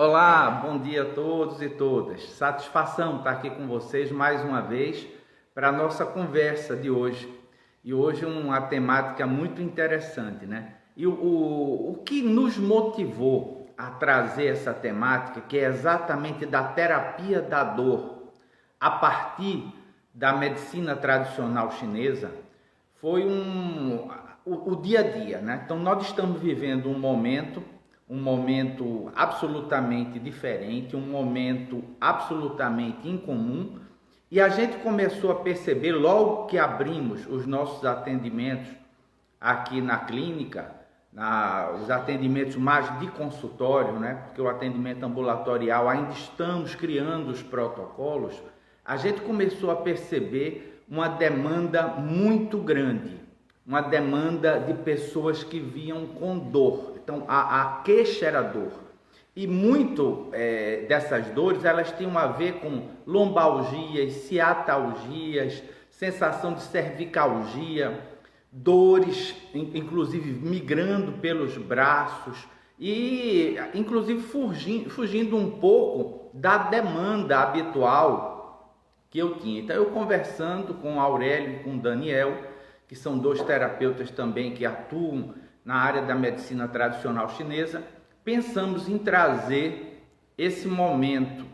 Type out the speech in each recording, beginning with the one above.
Olá, bom dia a todos e todas. Satisfação estar aqui com vocês mais uma vez para a nossa conversa de hoje. E hoje uma temática muito interessante, né? E o que nos motivou a trazer essa temática, que é exatamente da terapia da dor, a partir da medicina tradicional chinesa, foi o dia a dia, né? Então nós estamos vivendo um momento absolutamente diferente, um momento absolutamente incomum, e a gente começou a perceber logo que abrimos os nossos atendimentos aqui na clínica, os atendimentos mais de consultório, né? Porque o atendimento ambulatorial ainda estamos criando os protocolos. A gente começou a perceber uma demanda muito grande, uma demanda de pessoas que vinham com dor. Então a queixa era dor, e muito dessas dores elas tinham a ver com lombalgias, ciatalgias, sensação de cervicalgia, dores inclusive migrando pelos braços e inclusive fugindo um pouco da demanda habitual que eu tinha. Então eu conversando com o Aurélio e com o Daniel, que são dois terapeutas também que atuam na área da medicina tradicional chinesa, pensamos em trazer esse momento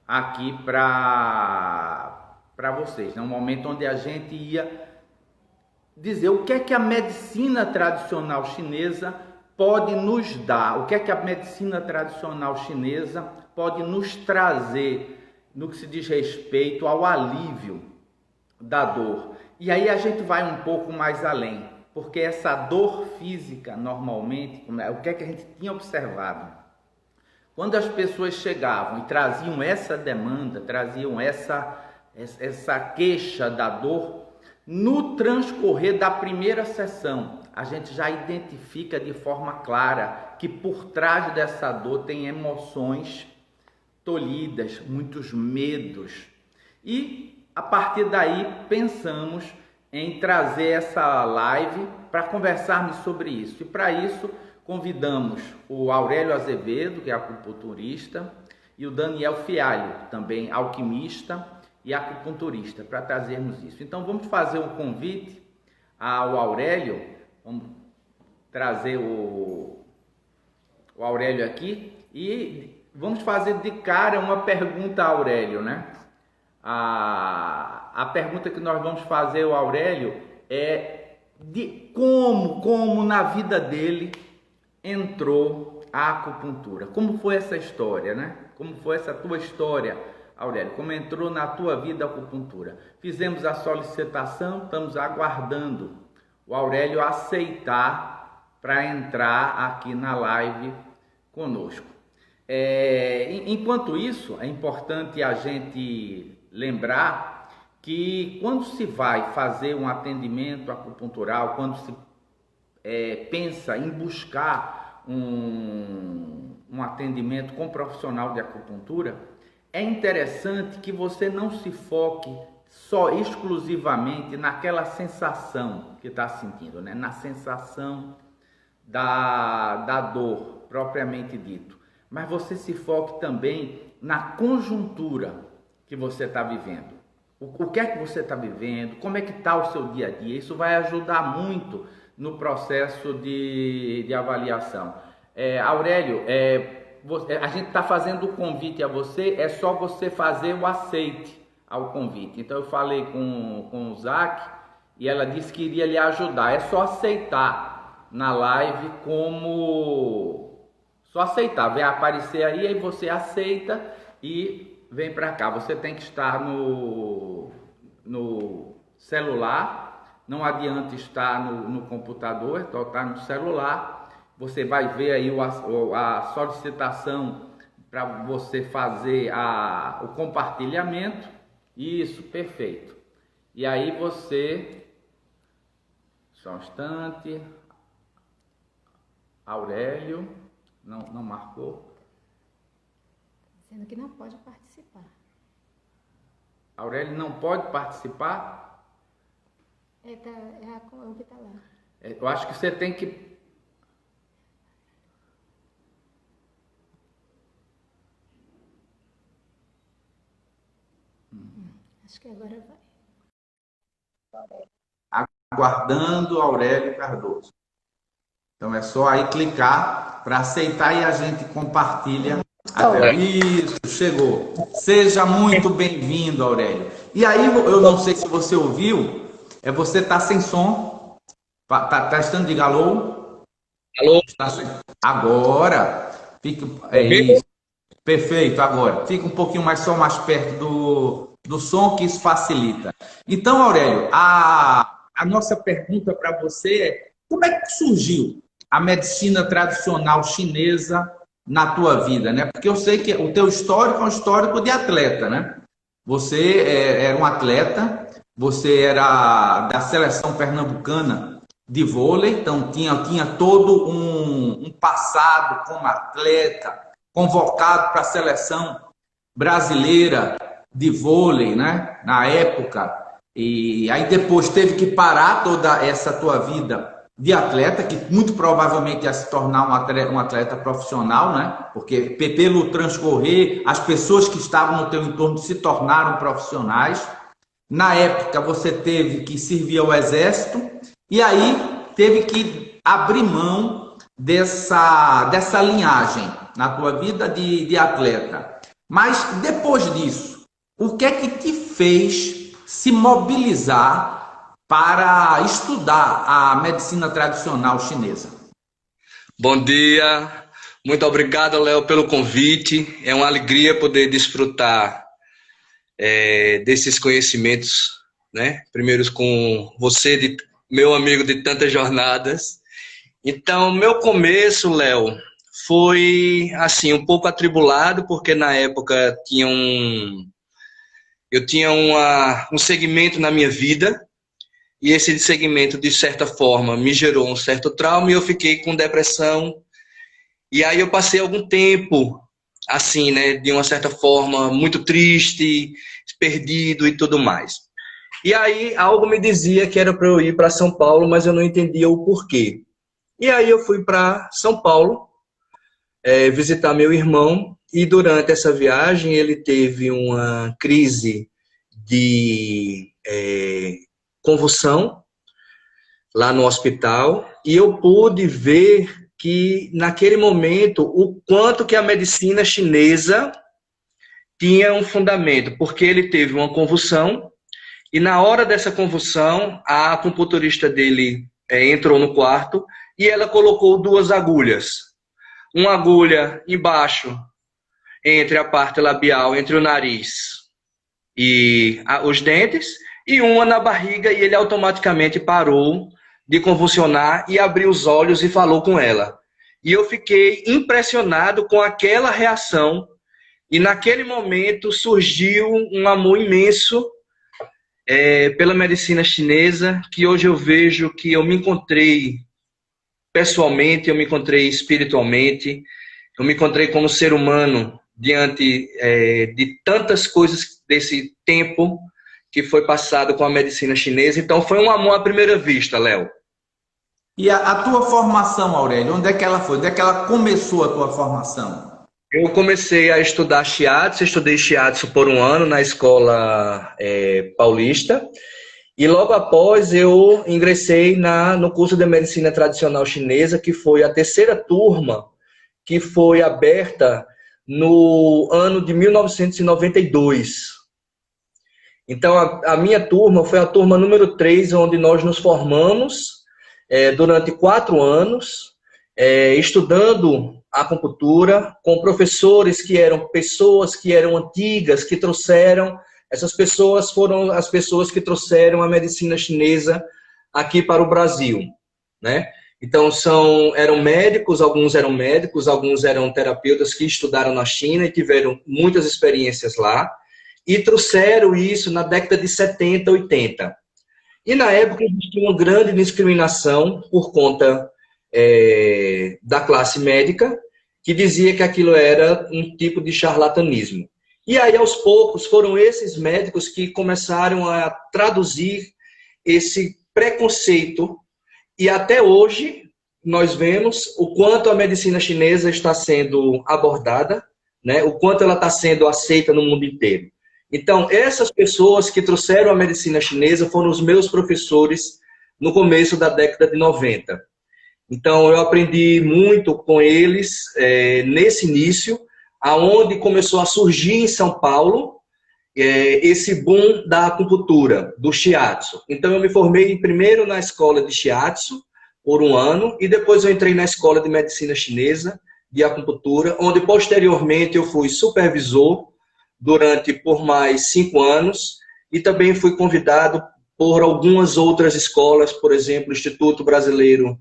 aqui para vocês, né? Um momento onde a gente ia dizer o que é que a medicina tradicional chinesa pode nos dar, o que é que a medicina tradicional chinesa pode nos trazer no que se diz respeito ao alívio da dor. E aí a gente vai um pouco mais além, porque essa dor física, normalmente, o que é que a gente tinha observado? Quando as pessoas chegavam e traziam essa demanda, traziam essa queixa da dor, no transcorrer da primeira sessão, a gente já identifica de forma clara que por trás dessa dor tem emoções tolhidas, muitos medos. E a partir daí pensamos em trazer essa live para conversarmos sobre isso. E para isso convidamos o Aurélio Azevedo, que é acupunturista, e o Daniel Fialho, também alquimista e acupunturista, para trazermos isso. Então vamos fazer um convite ao Aurélio, vamos trazer o Aurélio aqui e vamos fazer de cara uma pergunta a Aurélio, né? A pergunta que nós vamos fazer ao Aurélio é de como na vida dele entrou a acupuntura. Como foi essa história, né? Como foi essa tua história, Aurélio? Como entrou na tua vida a acupuntura? Fizemos a solicitação, estamos aguardando o Aurélio aceitar para entrar aqui na live conosco. Enquanto isso, é importante a gente lembrar que quando se vai fazer um atendimento acupuntural, quando se pensa em buscar um atendimento com profissional de acupuntura, é interessante que você não se foque só exclusivamente naquela sensação que está sentindo, né? Na sensação da dor propriamente dito, mas você se foque também na conjuntura que você está vivendo. O que é que você está vivendo? Como é que está o seu dia a dia? Isso vai ajudar muito no processo de avaliação. Aurélio, a gente está fazendo o convite a você, é só você fazer o aceite ao convite. Então eu falei com o Zac e ela disse que iria lhe ajudar. É só aceitar na live só aceitar, vai aparecer aí você aceita e vem para cá. Você tem que estar no celular, não adianta estar no computador, então está no celular. Você vai ver aí a solicitação para você fazer o compartilhamento. Isso, perfeito. E aí você, só um instante, Aurélio, não marcou. Dizendo que não pode participar. Aurélio não pode participar? É o que está lá. Eu acho que você tem que Acho que agora vai. Aguardando Aurélio Cardoso. Então é só aí clicar para aceitar e a gente compartilha a tela. Isso, chegou. Seja muito bem-vindo, Aurélio. E aí, eu não sei se você ouviu, você tá sem som. Tá testando de alô? Alô? Agora. É isso. Perfeito, agora. Fica um pouquinho mais perto do som, que isso facilita. Então, Aurélio, a nossa pergunta para você é: como é que surgiu a medicina tradicional chinesa na tua vida, né? Porque eu sei que o teu histórico é um histórico de atleta, né? Você era um atleta, você era da seleção pernambucana de vôlei, então tinha todo um passado como atleta, convocado para a seleção brasileira de vôlei, né? Na época. E aí depois teve que parar toda essa tua vida de atleta, que muito provavelmente ia se tornar um atleta profissional, né? Porque pelo transcorrer, as pessoas que estavam no teu entorno se tornaram profissionais. Na época, você teve que servir ao exército e aí teve que abrir mão dessa linhagem na tua vida de atleta. Mas depois disso, o que é que te fez se mobilizar para estudar a medicina tradicional chinesa? Bom dia, muito obrigado, Léo, pelo convite. É uma alegria poder desfrutar desses conhecimentos, né? Primeiro com você, meu amigo de tantas jornadas. Então, meu começo, Léo, foi assim um pouco atribulado, porque na época eu tinha um segmento na minha vida. E esse segmento, de certa forma, me gerou um certo trauma e eu fiquei com depressão. E aí eu passei algum tempo, assim, né, de uma certa forma, muito triste, perdido e tudo mais. E aí algo me dizia que era para eu ir para São Paulo, mas eu não entendia o porquê. E aí eu fui para São Paulo visitar meu irmão e durante essa viagem ele teve uma crise de convulsão lá no hospital e eu pude ver que naquele momento o quanto que a medicina chinesa tinha um fundamento, porque ele teve uma convulsão e na hora dessa convulsão a acupunturista dele entrou no quarto e ela colocou 2 agulhas, uma agulha embaixo entre a parte labial, entre o nariz e os dentes, e uma na barriga, e ele automaticamente parou de convulsionar e abriu os olhos e falou com ela. E eu fiquei impressionado com aquela reação, e naquele momento surgiu um amor imenso pela medicina chinesa, que hoje eu vejo que eu me encontrei pessoalmente, eu me encontrei espiritualmente, eu me encontrei como ser humano diante de tantas coisas desse tempo que foi passado com a medicina chinesa. Então foi um amor à primeira vista, Léo. E a tua formação, Aurélio, onde é que ela foi? Onde é que ela começou a tua formação? Eu comecei a estudar shiatsu, estudei shiatsu por 1 ano na escola paulista, e logo após eu ingressei no curso de medicina tradicional chinesa, que foi a 3ª turma, que foi aberta no ano de 1992. Então, a minha turma foi a turma número 3, onde nós nos formamos durante 4 anos, estudando acupuntura, com professores que eram pessoas que eram antigas, que trouxeram, essas pessoas foram as pessoas que trouxeram a medicina chinesa aqui para o Brasil, né? Então, eram médicos, alguns eram terapeutas que estudaram na China e tiveram muitas experiências lá, e trouxeram isso na década de 70, 80. E na época existia uma grande discriminação por conta da classe médica, que dizia que aquilo era um tipo de charlatanismo. E aí, aos poucos, foram esses médicos que começaram a traduzir esse preconceito, e até hoje nós vemos o quanto a medicina chinesa está sendo abordada, né? O quanto ela está sendo aceita no mundo inteiro. Então, essas pessoas que trouxeram a medicina chinesa foram os meus professores no começo da década de 90. Então, eu aprendi muito com eles nesse início, aonde começou a surgir em São Paulo esse boom da acupuntura, do shiatsu. Então, eu me formei primeiro na escola de shiatsu, por um ano, e depois eu entrei na escola de medicina chinesa, de acupuntura, onde posteriormente eu fui supervisor por mais 5 anos, e também fui convidado por algumas outras escolas, por exemplo, o Instituto Brasileiro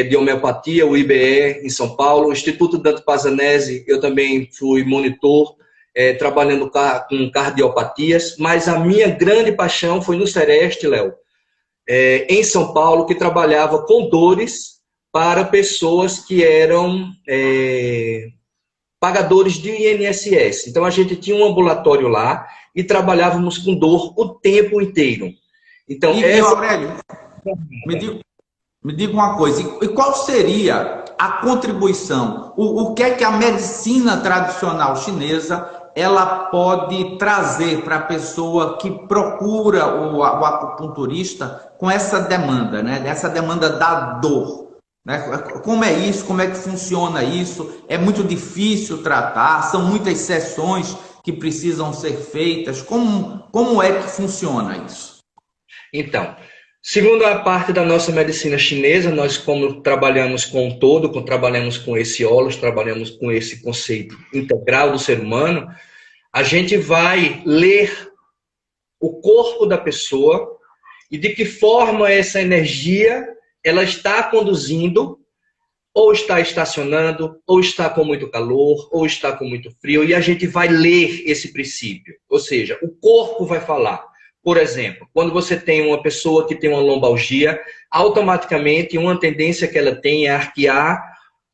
de Homeopatia, o IBE, em São Paulo, o Instituto Dante Pazanese, eu também fui monitor, trabalhando com cardiopatias, mas a minha grande paixão foi no Sereste, Léo, em São Paulo, que trabalhava com dores para pessoas que eram pagadores de INSS. Então, a gente tinha um ambulatório lá e trabalhávamos com dor o tempo inteiro. Então, Aurélio, me diga uma coisa, e qual seria a contribuição? O que é que a medicina tradicional chinesa ela pode trazer para a pessoa que procura o acupunturista com essa demanda, né? Essa demanda da dor, né? Como é isso? Como é que funciona isso? É muito difícil tratar? São muitas sessões que precisam ser feitas? Como é que funciona isso? Então, segundo a parte da nossa medicina chinesa, nós como trabalhamos com o todo, trabalhamos com esse holos, trabalhamos com esse conceito integral do ser humano, a gente vai ler o corpo da pessoa e de que forma essa energia ela está conduzindo, ou está estacionando, ou está com muito calor, ou está com muito frio, e a gente vai ler esse princípio. Ou seja, o corpo vai falar. Por exemplo, quando você tem uma pessoa que tem uma lombalgia, automaticamente uma tendência que ela tem é arquear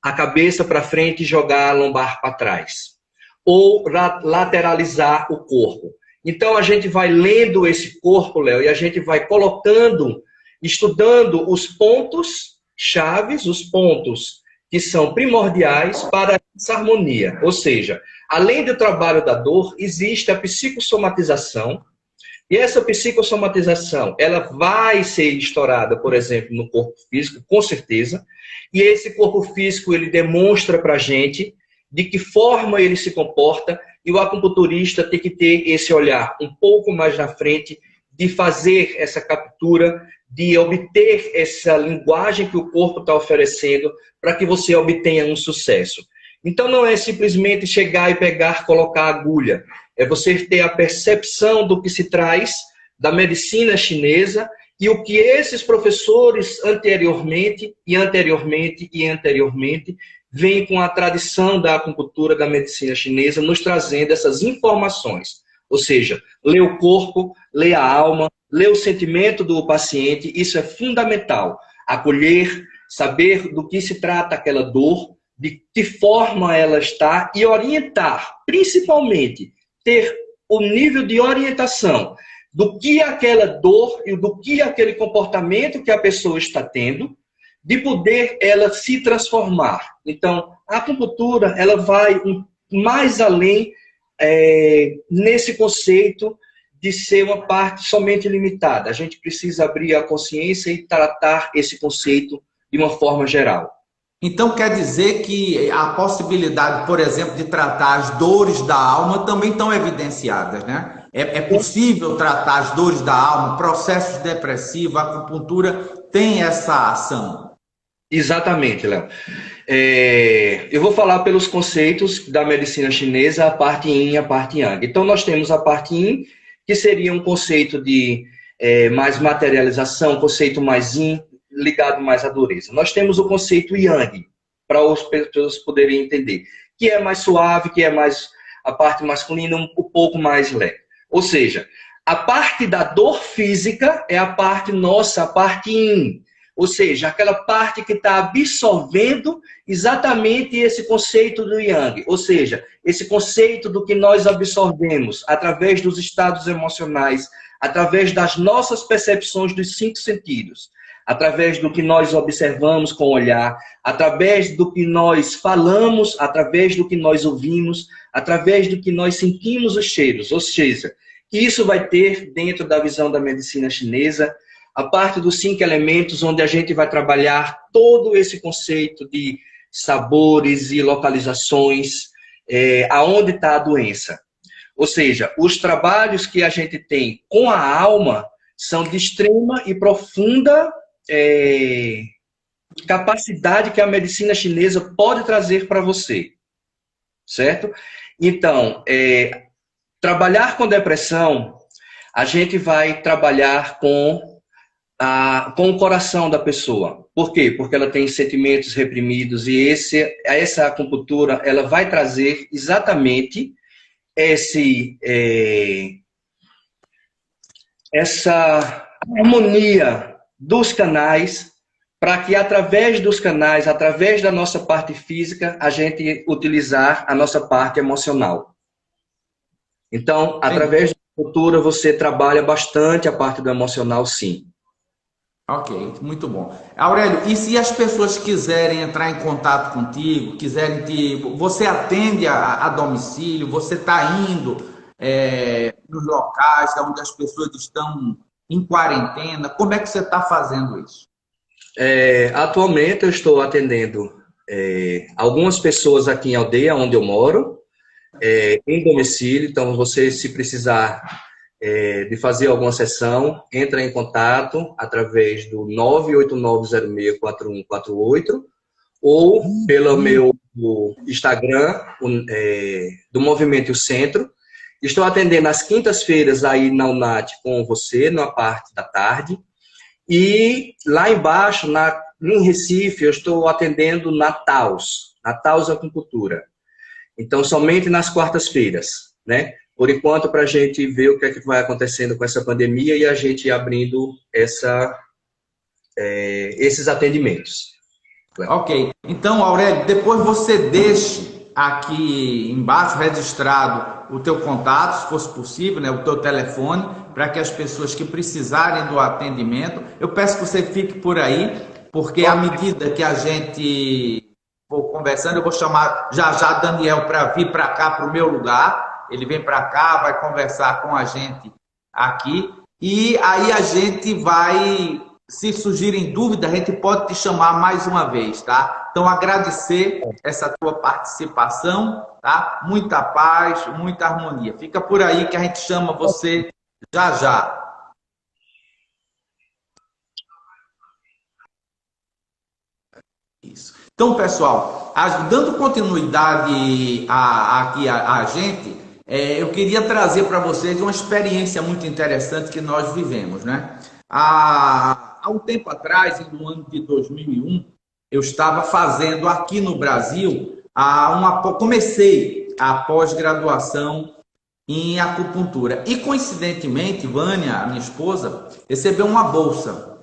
a cabeça para frente e jogar a lombar para trás. Ou lateralizar o corpo. Então a gente vai lendo esse corpo, Léo, e a gente vai colocando, estudando os pontos chaves, os pontos que são primordiais para essa harmonia. Ou seja, além do trabalho da dor, existe a psicossomatização. E essa psicossomatização, ela vai ser estourada, por exemplo, no corpo físico, com certeza. E esse corpo físico, ele demonstra para a gente de que forma ele se comporta. E o acupunturista tem que ter esse olhar um pouco mais na frente, de fazer essa captura, de obter essa linguagem que o corpo está oferecendo, para que você obtenha um sucesso. Então não é simplesmente chegar e pegar, colocar a agulha. É você ter a percepção do que se traz da medicina chinesa e o que esses professores anteriormente vêm com a tradição da acupuntura da medicina chinesa, nos trazendo essas informações. Ou seja, ler o corpo, ler a alma, ler o sentimento do paciente, isso é fundamental. Acolher, saber do que se trata aquela dor, de que forma ela está e orientar, principalmente, ter o nível de orientação do que aquela dor e do que aquele comportamento que a pessoa está tendo, de poder ela se transformar. Então, a acupuntura ela vai mais além nesse conceito de ser uma parte somente limitada. A gente precisa abrir a consciência e tratar esse conceito de uma forma geral. Então quer dizer que a possibilidade, por exemplo, de tratar as dores da alma também estão evidenciadas, né? É possível tratar as dores da alma, processos depressivos, a acupuntura tem essa ação. Exatamente, Léo. Eu vou falar pelos conceitos da medicina chinesa, a parte Yin e a parte Yang. Então nós temos a parte Yin, que seria um conceito de mais materialização, conceito mais Yin, ligado mais à dureza. Nós temos o conceito Yang, para as pessoas poderem entender, que é mais suave, que é mais a parte masculina, um pouco mais leve. Ou seja, a parte da dor física é a parte nossa, a parte Yin. Ou seja, aquela parte que está absorvendo exatamente esse conceito do Yang. Ou seja, esse conceito do que nós absorvemos através dos estados emocionais, através das nossas percepções dos 5 sentidos. através do que nós observamos com o olhar, através do que nós falamos, através do que nós ouvimos, através do que nós sentimos os cheiros. Ou seja, isso vai ter, dentro da visão da medicina chinesa, a parte dos 5 elementos, onde a gente vai trabalhar todo esse conceito de sabores e localizações, aonde está a doença. Ou seja, os trabalhos que a gente tem com a alma são de extrema e profunda capacidade que a medicina chinesa pode trazer para você, certo? Então, trabalhar com depressão, a gente vai trabalhar com o coração da pessoa. Por quê? Porque ela tem sentimentos reprimidos e essa acupuntura ela vai trazer exatamente essa harmonia dos canais, para que através dos canais, através da nossa parte física, a gente utilizar a nossa parte emocional. Então, através da acupuntura, você trabalha bastante a parte do emocional, sim. Ok, muito bom. Aurélio, e se as pessoas quiserem entrar em contato contigo, você atende a domicílio, você está indo nos locais onde as pessoas estão em quarentena, como é que você está fazendo isso? Atualmente eu estou atendendo algumas pessoas aqui em Aldeia, onde eu moro, em domicílio. Então, você, se precisar de fazer alguma sessão, entra em contato através do 989064148 ou pelo meu Instagram, do Movimento e o Centro. Estou atendendo às quintas-feiras aí na UNAT com você, na parte da tarde. E lá embaixo, em Recife, eu estou atendendo na Taos Acupuntura. Então, somente nas quartas-feiras, né? Por enquanto, para a gente ver o que é que vai acontecendo com essa pandemia e a gente abrindo esses atendimentos. Ok. Então, Aurélio, depois você deixe aqui embaixo registrado o teu contato, se fosse possível, né, o teu telefone, para que as pessoas que precisarem do atendimento, eu peço que você fique por aí, porque à medida que a gente for conversando, eu vou chamar já Daniel para vir para cá, para o meu lugar. Ele vem para cá, vai conversar com a gente aqui, e aí a gente vai, se surgirem dúvidas, a gente pode te chamar mais uma vez, tá? Então, agradecer essa tua participação, tá? Muita paz, muita harmonia. Fica por aí que a gente chama você já. Isso. Então, pessoal, dando continuidade aqui a gente, eu queria trazer para vocês uma experiência muito interessante que nós vivemos, né? Há um tempo atrás, no ano de 2001, eu estava fazendo aqui no Brasil, comecei a pós-graduação em acupuntura. E, coincidentemente, Vânia, a minha esposa, recebeu uma bolsa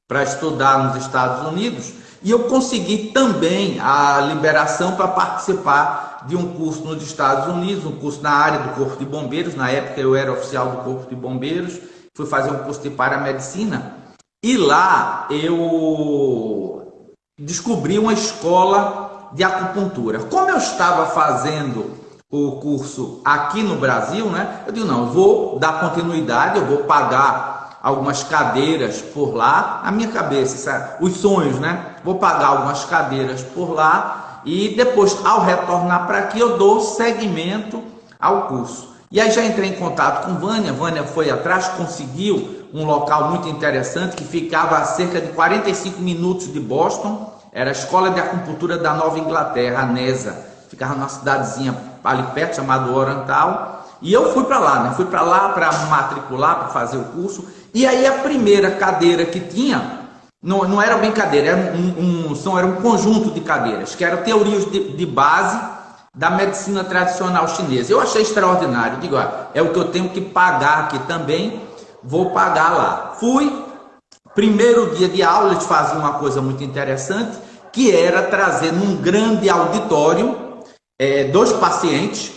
para estudar nos Estados Unidos e eu consegui também a liberação para participar de um curso nos Estados Unidos, um curso na área do Corpo de Bombeiros. Na época eu era oficial do Corpo de Bombeiros, fui fazer um curso de paramedicina e lá eu descobri uma escola de acupuntura. Como eu estava fazendo o curso aqui no Brasil, né? Eu digo, não, eu vou dar continuidade, eu vou pagar algumas cadeiras por lá, na minha cabeça, sabe? Os sonhos, né? Vou pagar algumas cadeiras por lá e depois, ao retornar para aqui, eu dou seguimento ao curso. E aí já entrei em contato com Vânia. Vânia foi atrás, conseguiu um local muito interessante que ficava a cerca de 45 minutos de Boston. Era a Escola de Acupuntura da Nova Inglaterra, a NESA. Ficava numa cidadezinha ali perto, chamada Orantal. E eu fui para lá, né? Fui para lá para matricular, para fazer o curso. E aí a primeira cadeira que tinha, não era bem cadeira, era um conjunto de cadeiras, que eram teorias de base da medicina tradicional chinesa. Eu achei extraordinário. Digo, é o que eu tenho que pagar aqui também, vou pagar lá. Fui, primeiro dia de aula, eles faziam uma coisa muito interessante, que era trazer num grande auditório 2 pacientes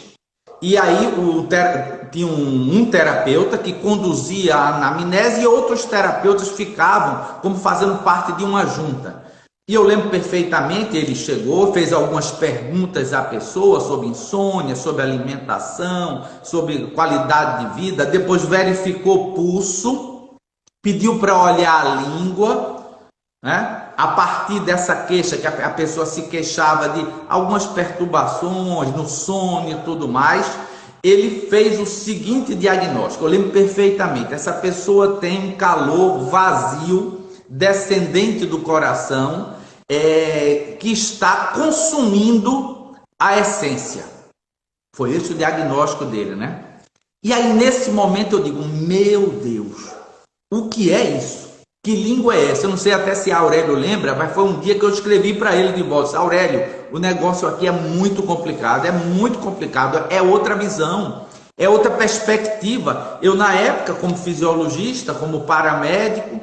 E aí tinha um terapeuta que conduzia a anamnese e outros terapeutas ficavam como fazendo parte de uma junta. E eu lembro perfeitamente, ele chegou, fez algumas perguntas à pessoa sobre insônia, sobre alimentação, sobre qualidade de vida, depois verificou o pulso, pediu para olhar a língua, né? A partir dessa queixa, que a pessoa se queixava de algumas perturbações no sono e tudo mais, ele fez o seguinte diagnóstico, eu lembro perfeitamente, essa pessoa tem um calor vazio, descendente do coração, que está consumindo a essência. Foi esse o diagnóstico dele, né? E aí nesse momento eu digo, meu Deus, o que é isso? Que língua é essa? Eu não sei até se Aurélio lembra, mas foi um dia que eu escrevi para ele de volta, Aurélio, o negócio aqui é muito complicado, é outra visão, é outra perspectiva. Eu na época, como fisiologista, como paramédico,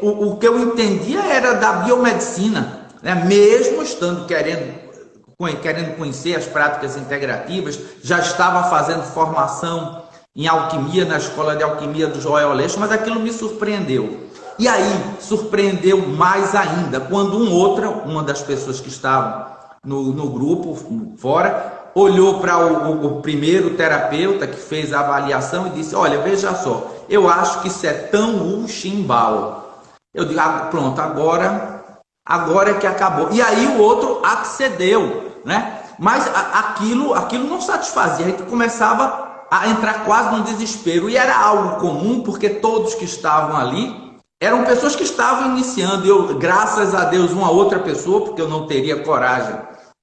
o que eu entendia era da biomedicina, né? Mesmo estando querendo conhecer as práticas integrativas, já estava fazendo formação em alquimia, na escola de alquimia do Joel Aleixo, mas aquilo me surpreendeu. E aí, surpreendeu mais ainda, quando uma das pessoas que estavam no grupo, fora, olhou para o primeiro terapeuta que fez a avaliação e disse, olha, veja só, eu acho que isso é tão Chimbao. Eu digo, pronto, agora é que acabou. E aí o outro accedeu, né? Mas aquilo não satisfazia, a gente começava a entrar quase no desespero. E era algo comum, porque todos que estavam ali eram pessoas que estavam iniciando. Eu, graças a Deus, uma outra pessoa, porque eu não teria coragem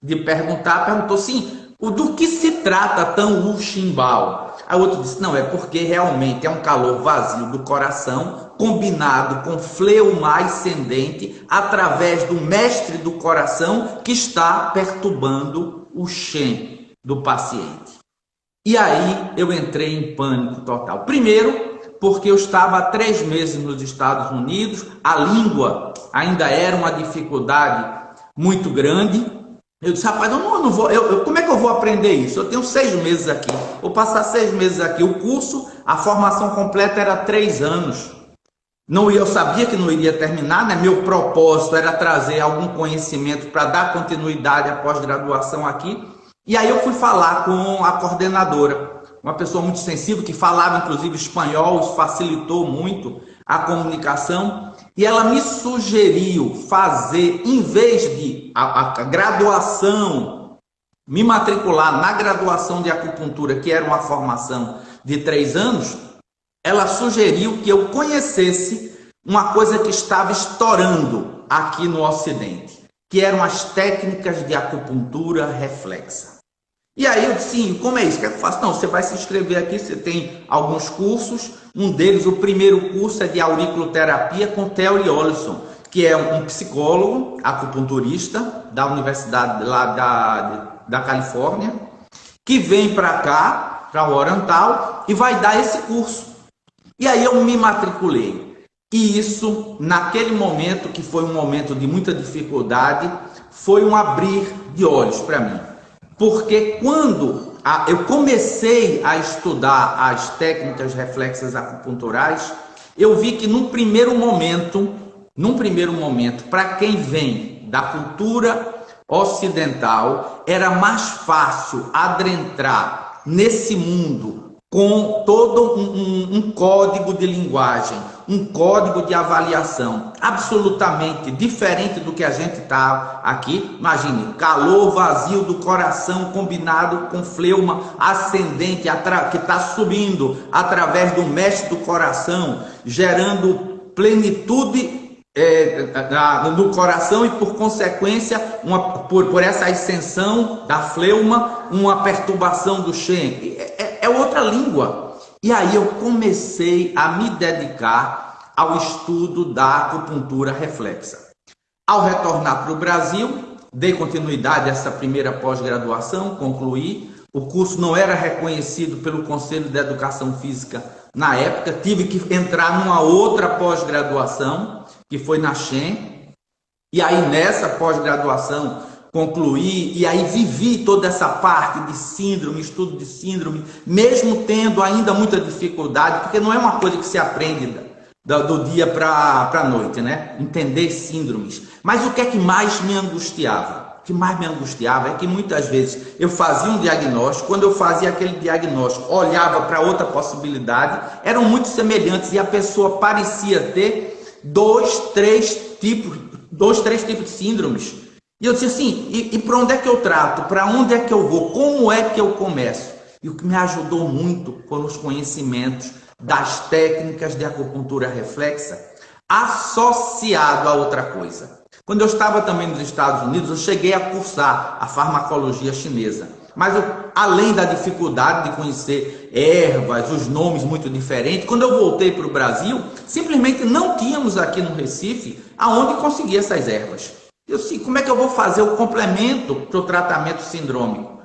de perguntar, perguntou sim, do que se trata tão Chimbao? Aí o outro disse, não, é porque realmente é um calor vazio do coração, combinado com fleuma ascendente, através do mestre do coração, que está perturbando o Shen do paciente. E aí eu entrei em pânico total. Primeiro, porque eu estava há 3 meses nos Estados Unidos, a língua ainda era uma dificuldade muito grande. Eu disse, rapaz, eu não vou, como é que eu vou aprender isso? Eu tenho 6 meses aqui, vou passar 6 meses aqui. O curso, a formação completa era 3 anos. Eu sabia que não iria terminar, né? Meu propósito era trazer algum conhecimento para dar continuidade à pós-graduação aqui. E aí eu fui falar com a coordenadora, uma pessoa muito sensível, que falava inclusive espanhol, isso facilitou muito a comunicação. E ela me sugeriu fazer, em vez de a graduação, me matricular na graduação de acupuntura, que era uma formação de 3 anos, ela sugeriu que eu conhecesse uma coisa que estava estourando aqui no Ocidente, que eram as técnicas de acupuntura reflexa. E aí eu disse, sim, como é isso? O que é que eu faço? Não, você vai se inscrever aqui, você tem alguns cursos, um deles, o primeiro curso é de auriculoterapia com Theo Olson, que é um psicólogo, acupunturista, da universidade lá da Califórnia, que vem para cá, para o Oriental, e vai dar esse curso. E aí eu me matriculei. E isso, naquele momento, que foi um momento de muita dificuldade, foi um abrir de olhos para mim. Porque quando eu comecei a estudar as técnicas reflexas acupunturais, eu vi que num primeiro momento, para quem vem da cultura ocidental, era mais fácil adentrar nesse mundo com todo um código de linguagem, um código de avaliação absolutamente diferente do que a gente está aqui. Imagine, calor vazio do coração combinado com fleuma ascendente que está subindo através do mestre do coração, gerando plenitude no coração e, por consequência, por essa ascensão da fleuma, uma perturbação do Shen. É outra língua. E aí eu comecei a me dedicar ao estudo da acupuntura reflexa. Ao retornar para o Brasil, dei continuidade a essa primeira pós-graduação, concluí. O curso não era reconhecido pelo Conselho de Educação Física na época, tive que entrar numa outra pós-graduação, que foi na Shen. E aí nessa pós-graduação concluí, e aí vivi toda essa parte de síndrome, estudo de síndrome, mesmo tendo ainda muita dificuldade, porque não é uma coisa que se aprende do dia para a noite, né? Entender síndromes. Mas o que é que mais me angustiava? O que mais me angustiava é que muitas vezes eu fazia um diagnóstico, quando eu fazia aquele diagnóstico, olhava para outra possibilidade, eram muito semelhantes e a pessoa parecia ter dois, três tipos de síndromes. E eu disse assim, e para onde é que eu trato? Para onde é que eu vou? Como é que eu começo? E o que me ajudou muito foram os conhecimentos das técnicas de acupuntura reflexa associado a outra coisa. Quando eu estava também nos Estados Unidos, eu cheguei a cursar a farmacologia chinesa. Mas além da dificuldade de conhecer ervas, os nomes muito diferentes, quando eu voltei para o Brasil, simplesmente não tínhamos aqui no Recife aonde conseguir essas ervas. Eu disse, como é que eu vou fazer o complemento para o tratamento sindrômico?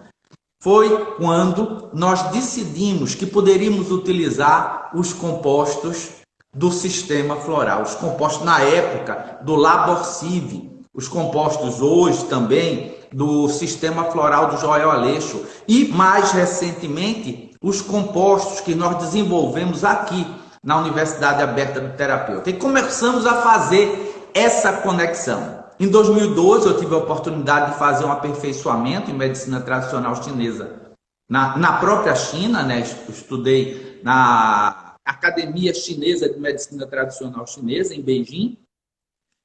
Foi quando nós decidimos que poderíamos utilizar os compostos do sistema floral, os compostos na época do Laborcive, os compostos hoje também do sistema floral do Joel Aleixo e mais recentemente os compostos que nós desenvolvemos aqui na Universidade Aberta do Terapeuta. E começamos a fazer essa conexão. Em 2012, eu tive a oportunidade de fazer um aperfeiçoamento em medicina tradicional chinesa na própria China, né? Estudei na Academia Chinesa de Medicina Tradicional Chinesa, em Beijing,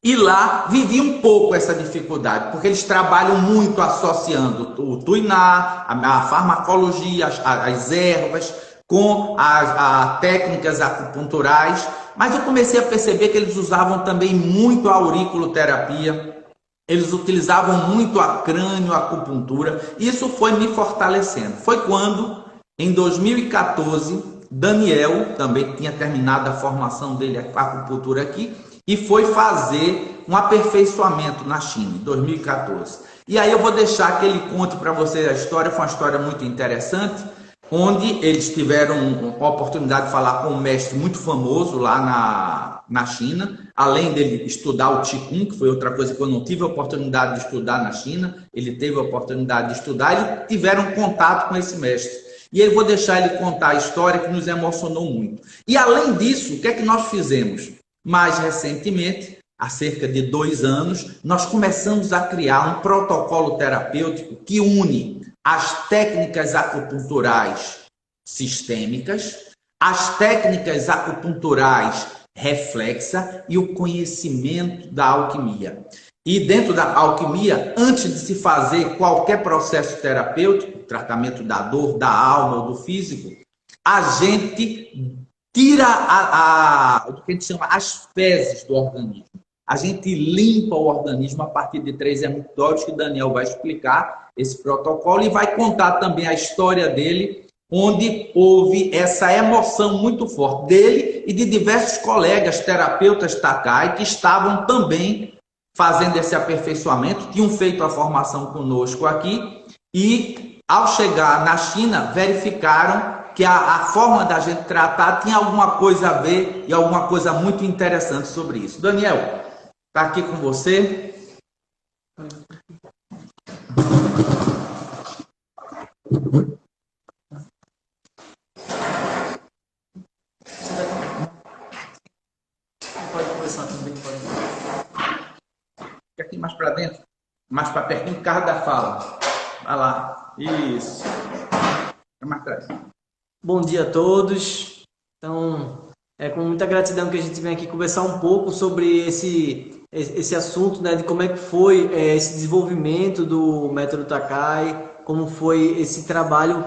e lá vivi um pouco essa dificuldade, porque eles trabalham muito associando o tuiná, a farmacologia, as ervas, com as técnicas acupunturais, mas eu comecei a perceber que eles usavam também muito a auriculoterapia, eles utilizavam muito a crânioacupuntura, e isso foi me fortalecendo. Foi quando, em 2014, Daniel, também tinha terminado a formação dele, a acupuntura aqui, e foi fazer um aperfeiçoamento na China, em 2014. E aí eu vou deixar que ele conte para vocês a história, foi uma história muito interessante, onde eles tiveram a oportunidade de falar com um mestre muito famoso lá na China, além dele estudar o Qigong, que foi outra coisa que eu não tive a oportunidade de estudar na China, ele teve a oportunidade de estudar, e tiveram contato com esse mestre. E aí eu vou deixar ele contar a história que nos emocionou muito. E além disso, o que é que nós fizemos? Mais recentemente, há cerca de 2 anos, nós começamos a criar um protocolo terapêutico que une as técnicas acupunturais sistêmicas, as técnicas acupunturais reflexa e o conhecimento da alquimia. E dentro da alquimia, antes de se fazer qualquer processo terapêutico, tratamento da dor, da alma ou do físico, a gente tira o que a gente chama as fezes do organismo. A gente limpa o organismo a partir de 3 hemictórios, que o Daniel vai explicar esse protocolo e vai contar também a história dele, onde houve essa emoção muito forte dele e de diversos colegas terapeutas Takai que estavam também fazendo esse aperfeiçoamento, tinham feito a formação conosco aqui e, ao chegar na China, verificaram que a forma da gente tratar tinha alguma coisa a ver e alguma coisa muito interessante sobre isso. Daniel, está aqui com você. Pode começar também, pode. Aqui mais para dentro, mais para pertinho, do carro da fala. Vai lá. Isso. É mais atrás. Bom dia a todos. Então, é com muita gratidão que a gente vem aqui conversar um pouco sobre esse assunto, né, de como é que foi esse desenvolvimento do método Takai, como foi esse trabalho,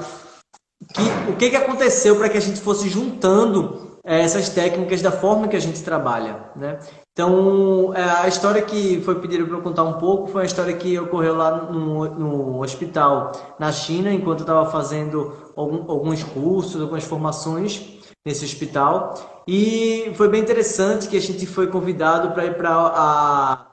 o que aconteceu para que a gente fosse juntando essas técnicas da forma que a gente trabalha, né? Então, a história que foi pedida para eu contar um pouco foi a história que ocorreu lá no hospital na China, enquanto eu estava fazendo alguns cursos, algumas formações nesse hospital. E foi bem interessante que a gente foi convidado para ir para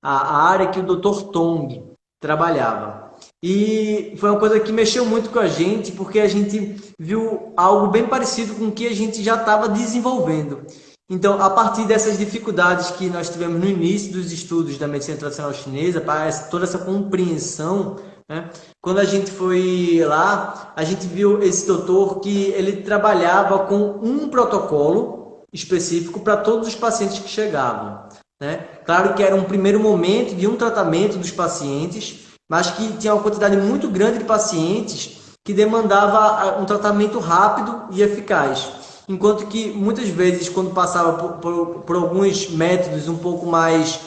a área que o Dr. Tong trabalhava. E foi uma coisa que mexeu muito com a gente, porque a gente viu algo bem parecido com o que a gente já estava desenvolvendo. Então, a partir dessas dificuldades que nós tivemos no início dos estudos da medicina tradicional chinesa, para toda essa compreensão, né? Quando a gente foi lá, a gente viu esse doutor que ele trabalhava com um protocolo específico para todos os pacientes que chegavam, né? Claro que era um primeiro momento de um tratamento dos pacientes, mas que tinha uma quantidade muito grande de pacientes que demandava um tratamento rápido e eficaz. Enquanto que muitas vezes, quando passava por alguns métodos um pouco mais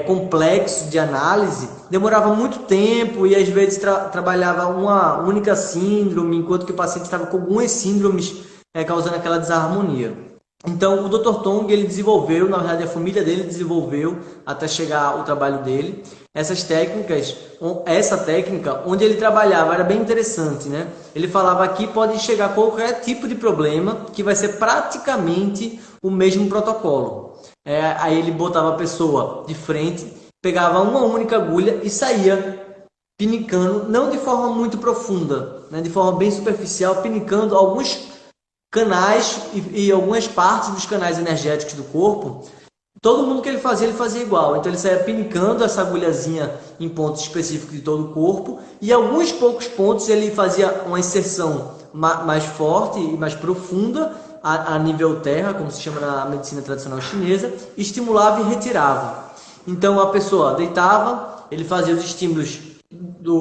complexos de análise, demorava muito tempo e às vezes trabalhava uma única síndrome, enquanto que o paciente estava com algumas síndromes causando aquela desarmonia. Então, o Dr. Tong, ele desenvolveu, na verdade a família dele desenvolveu até chegar o trabalho dele, essas técnicas, essa técnica onde ele trabalhava era bem interessante, né? Ele falava que pode chegar qualquer tipo de problema que vai ser praticamente o mesmo protocolo. Aí ele botava a pessoa de frente, pegava uma única agulha e saía pinicando, não de forma muito profunda, né? De forma bem superficial, pinicando alguns canais e algumas partes dos canais energéticos do corpo. Todo mundo que ele fazia igual. Então ele saía pinicando essa agulhazinha em pontos específicos de todo o corpo e em alguns poucos pontos ele fazia uma inserção mais forte e mais profunda a nível terra, como se chama na medicina tradicional chinesa, estimulava e retirava. Então a pessoa deitava, ele fazia os estímulos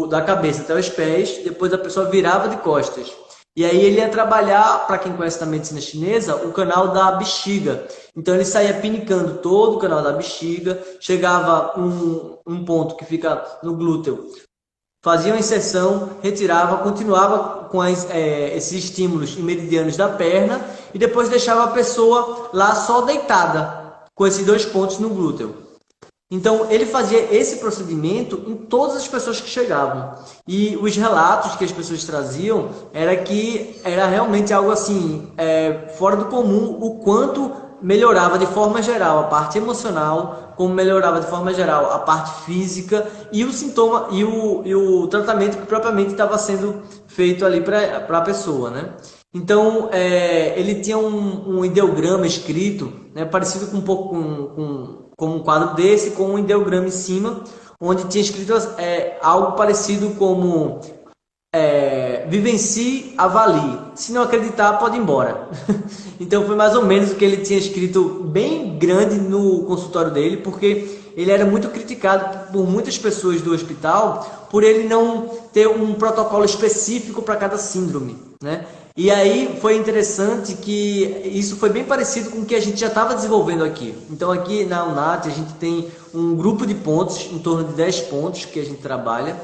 da cabeça até os pés, depois a pessoa virava de costas. E aí ele ia trabalhar, para quem conhece da medicina chinesa, o canal da bexiga. Então ele saía pinicando todo o canal da bexiga, chegava um ponto que fica no glúteo, fazia uma inserção, retirava, continuava com esses estímulos meridianos da perna e depois deixava a pessoa lá só deitada, com esses 2 pontos no glúteo. Então, ele fazia esse procedimento em todas as pessoas que chegavam. E os relatos que as pessoas traziam era que era realmente algo assim, fora do comum, o quanto melhorava de forma geral a parte emocional, como melhorava de forma geral a parte física e o sintoma e o tratamento que propriamente estava sendo feito ali para a pessoa, né? Então, ele tinha um ideograma escrito, né, parecido com um pouco com um quadro desse, com um ideograma em cima, onde tinha escrito algo parecido como vivencie, avalie. Se não acreditar, pode ir embora. Então foi mais ou menos o que ele tinha escrito bem grande no consultório dele, porque ele era muito criticado por muitas pessoas do hospital por ele não ter um protocolo específico para cada síndrome, né? E aí foi interessante que isso foi bem parecido com o que a gente já estava desenvolvendo aqui. Então aqui na UNAT a gente tem um grupo de pontos, em torno de 10 pontos que a gente trabalha,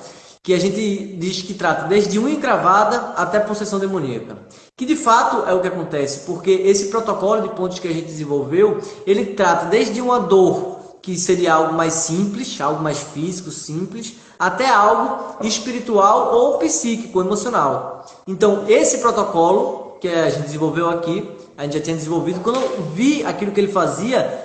que a gente diz que trata desde unha encravada até possessão demoníaca. Que de fato é o que acontece, porque esse protocolo de pontos que a gente desenvolveu, ele trata desde uma dor, que seria algo mais simples, algo mais físico, simples, até algo espiritual ou psíquico, emocional. Então, esse protocolo que a gente desenvolveu aqui, a gente já tinha desenvolvido, quando eu vi aquilo que ele fazia,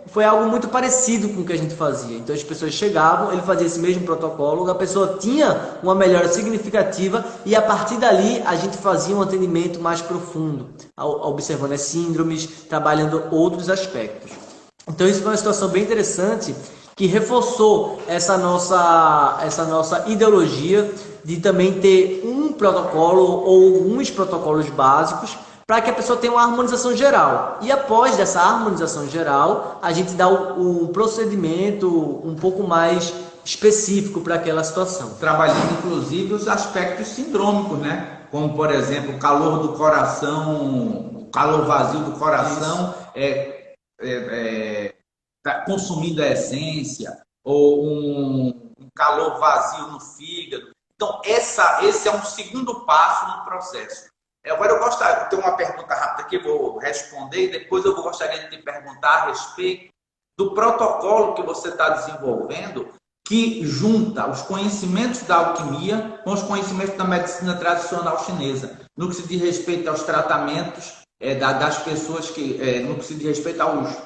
foi algo muito parecido com o que a gente fazia. Então, as pessoas chegavam, ele fazia esse mesmo protocolo, a pessoa tinha uma melhora significativa e, a partir dali, a gente fazia um atendimento mais profundo, observando as síndromes, trabalhando outros aspectos. Então, isso foi uma situação bem interessante que reforçou essa nossa ideologia de também ter um protocolo ou alguns protocolos básicos para que a pessoa tenha uma harmonização geral. E após dessa harmonização geral, a gente dá um procedimento um pouco mais específico para aquela situação. Trabalhando, inclusive, os aspectos sindrômicos, né? Como, por exemplo, o calor do coração, o calor vazio do coração, consumindo a essência, ou um calor vazio no fígado. Então, esse é um segundo passo no processo. Agora eu gostaria de ter uma pergunta rápida aqui, vou responder, e depois eu gostaria de te perguntar a respeito do protocolo que você está desenvolvendo, que junta os conhecimentos da alquimia com os conhecimentos da medicina tradicional chinesa, no que se diz respeito aos tratamentos das pessoas no que se diz respeito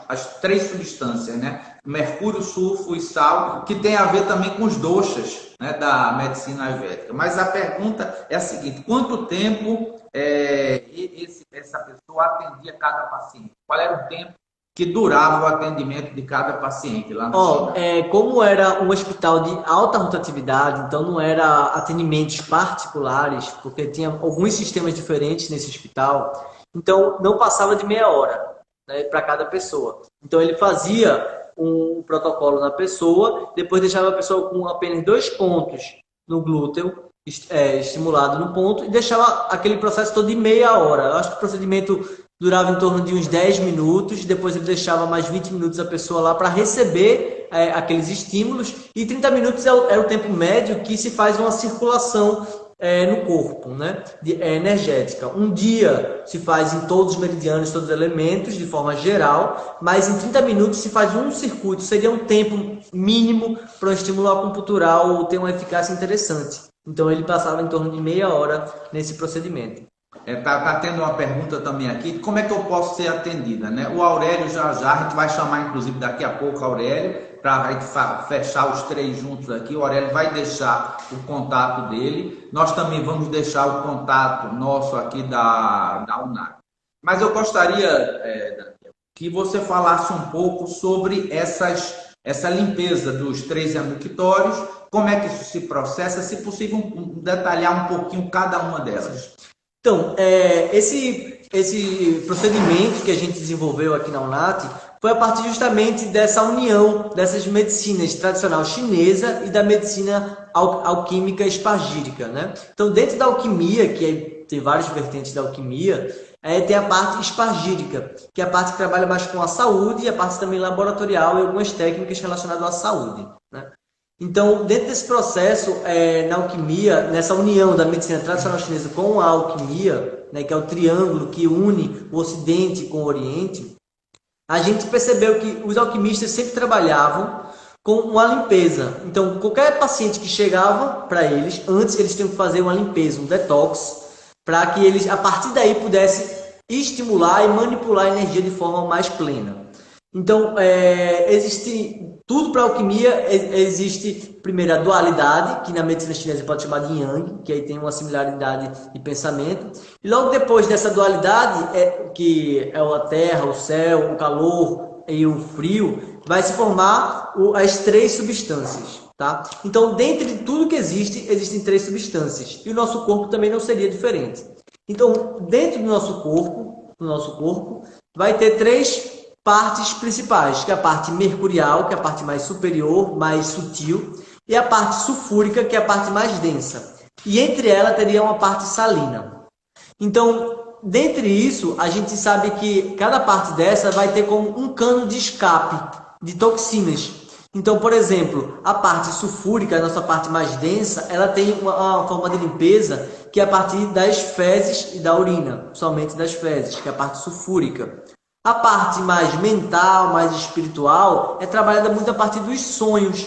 às 3 substâncias, né? Mercúrio, sulfo e sal, que tem a ver também com os doshas, né, da medicina ayurvédica. Mas a pergunta é a seguinte: quanto tempo essa pessoa atendia cada paciente? Qual era o tempo que durava o atendimento de cada paciente lá no China? Como era um hospital de alta rotatividade, então não era atendimentos particulares, porque tinha alguns sistemas diferentes nesse hospital, então não passava de meia hora, né, para cada pessoa. Então ele fazia um protocolo na pessoa, depois deixava a pessoa com apenas 2 pontos no glúteo, estimulado no ponto, e deixava aquele processo todo de meia hora. Eu acho que o procedimento durava em torno de uns 10 minutos, depois ele deixava mais 20 minutos a pessoa lá para receber aqueles estímulos, e 30 minutos é o tempo médio que se faz uma circulação no corpo, né? Energética. Um dia se faz em todos os meridianos, todos os elementos, de forma geral, mas em 30 minutos se faz um circuito, seria um tempo mínimo para o estímulo acupuntural ter uma eficácia interessante. Então ele passava em torno de meia hora nesse procedimento. Tá tendo uma pergunta também aqui, como é que eu posso ser atendida, né? O Aurélio já, a gente vai chamar inclusive daqui a pouco o Aurélio, para a gente fechar os 3 juntos aqui. O Aurélio vai deixar o contato dele, nós também vamos deixar o contato nosso aqui da UNAC. Mas eu gostaria, Daniel, que você falasse um pouco sobre essa limpeza dos 3 hemictórios, como é que isso se processa, se possível detalhar um pouquinho cada uma delas. Então, esse procedimento que a gente desenvolveu aqui na UNAT foi a partir justamente dessa união dessas medicinas tradicional chinesa e da medicina alquímica espargírica, né? Então, dentro da alquimia, que tem várias vertentes da alquimia, tem a parte espargírica, que é a parte que trabalha mais com a saúde, e a parte também laboratorial e algumas técnicas relacionadas à saúde, né? Então, dentro desse processo, na alquimia, nessa união da medicina tradicional chinesa com a alquimia, né, que é o triângulo que une o Ocidente com o Oriente, a gente percebeu que os alquimistas sempre trabalhavam com uma limpeza. Então, qualquer paciente que chegava para eles, antes eles tinham que fazer uma limpeza, um detox, para que eles, a partir daí, pudessem estimular e manipular a energia de forma mais plena. Então, existe tudo para a alquimia. Existe, primeiro, a dualidade, que na medicina chinesa pode chamar de Yang, que aí tem uma similaridade de pensamento. E logo depois dessa dualidade, que é a terra, o céu, o calor e o frio, vai se formar as 3 substâncias. Tá? Então, dentre tudo que existe, existem 3 substâncias. E o nosso corpo também não seria diferente. Então, dentro do nosso corpo vai ter 3 partes principais, que é a parte mercurial, que é a parte mais superior, mais sutil, e a parte sulfúrica, que é a parte mais densa. E entre elas teria uma parte salina. Então, dentre isso, a gente sabe que cada parte dessa vai ter como um cano de escape de toxinas. Então, por exemplo, a parte sulfúrica, a nossa parte mais densa, ela tem uma forma de limpeza que é a partir das fezes e da urina, somente das fezes, que é a parte sulfúrica. A parte mais mental, mais espiritual, é trabalhada muito a partir dos sonhos.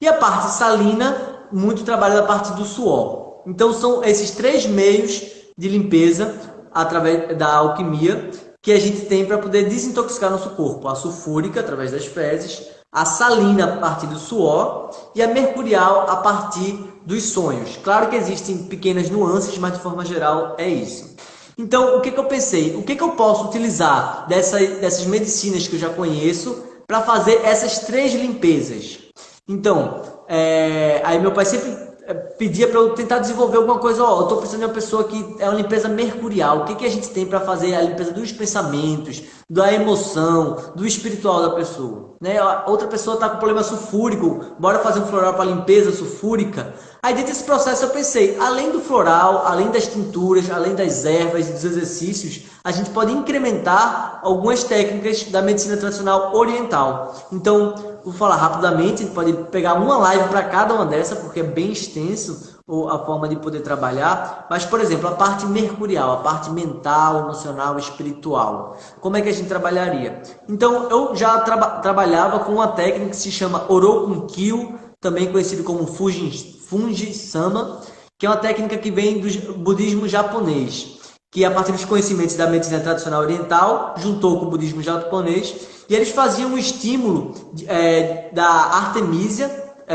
E a parte salina, muito trabalhada a partir do suor. Então, são esses 3 meios de limpeza, através da alquimia, que a gente tem para poder desintoxicar nosso corpo. A sulfúrica, através das fezes, a salina, a partir do suor, e a mercurial, a partir dos sonhos. Claro que existem pequenas nuances, mas de forma geral é isso. Então, o que eu pensei? O que eu posso utilizar dessas medicinas que eu já conheço para fazer essas 3 limpezas? Então, aí meu pai sempre pedia para eu tentar desenvolver alguma coisa. Eu estou precisando de uma pessoa que é uma limpeza mercurial. O que a gente tem para fazer a limpeza dos pensamentos, da emoção, do espiritual da pessoa? Né? Outra pessoa está com problema sulfúrico, bora fazer um floral para limpeza sulfúrica. Aí dentro desse processo eu pensei, além do floral, além das tinturas, além das ervas e dos exercícios, a gente pode incrementar algumas técnicas da medicina tradicional oriental. Então, vou falar rapidamente, a gente pode pegar uma live para cada uma dessas, porque é bem extenso a forma de poder trabalhar. Mas, por exemplo, a parte mercurial, a parte mental, emocional, espiritual. Como é que a gente trabalharia? Então, eu já trabalhava com uma técnica que se chama Orokunkyo, também conhecido como Fuji-sama, que é uma técnica que vem do budismo japonês, que a partir dos conhecimentos da medicina tradicional oriental, juntou com o budismo japonês, e eles faziam um estímulo da artemísia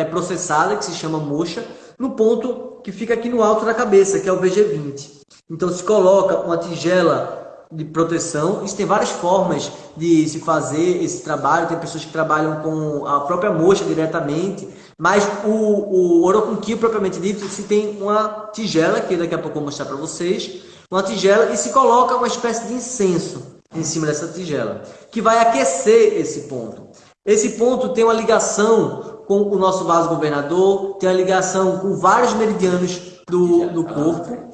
processada, que se chama moxa, no ponto que fica aqui no alto da cabeça, que é o VG20. Então se coloca uma tigela de proteção. Isso tem várias formas de se fazer esse trabalho. Tem pessoas que trabalham com a própria moxa diretamente, mas o oroquinquil propriamente dito, se tem uma tigela, que daqui a pouco eu vou mostrar para vocês, uma tigela, e se coloca uma espécie de incenso em cima dessa tigela, que vai aquecer esse ponto. Esse ponto tem uma ligação com o nosso vaso governador, tem uma ligação com vários meridianos do corpo,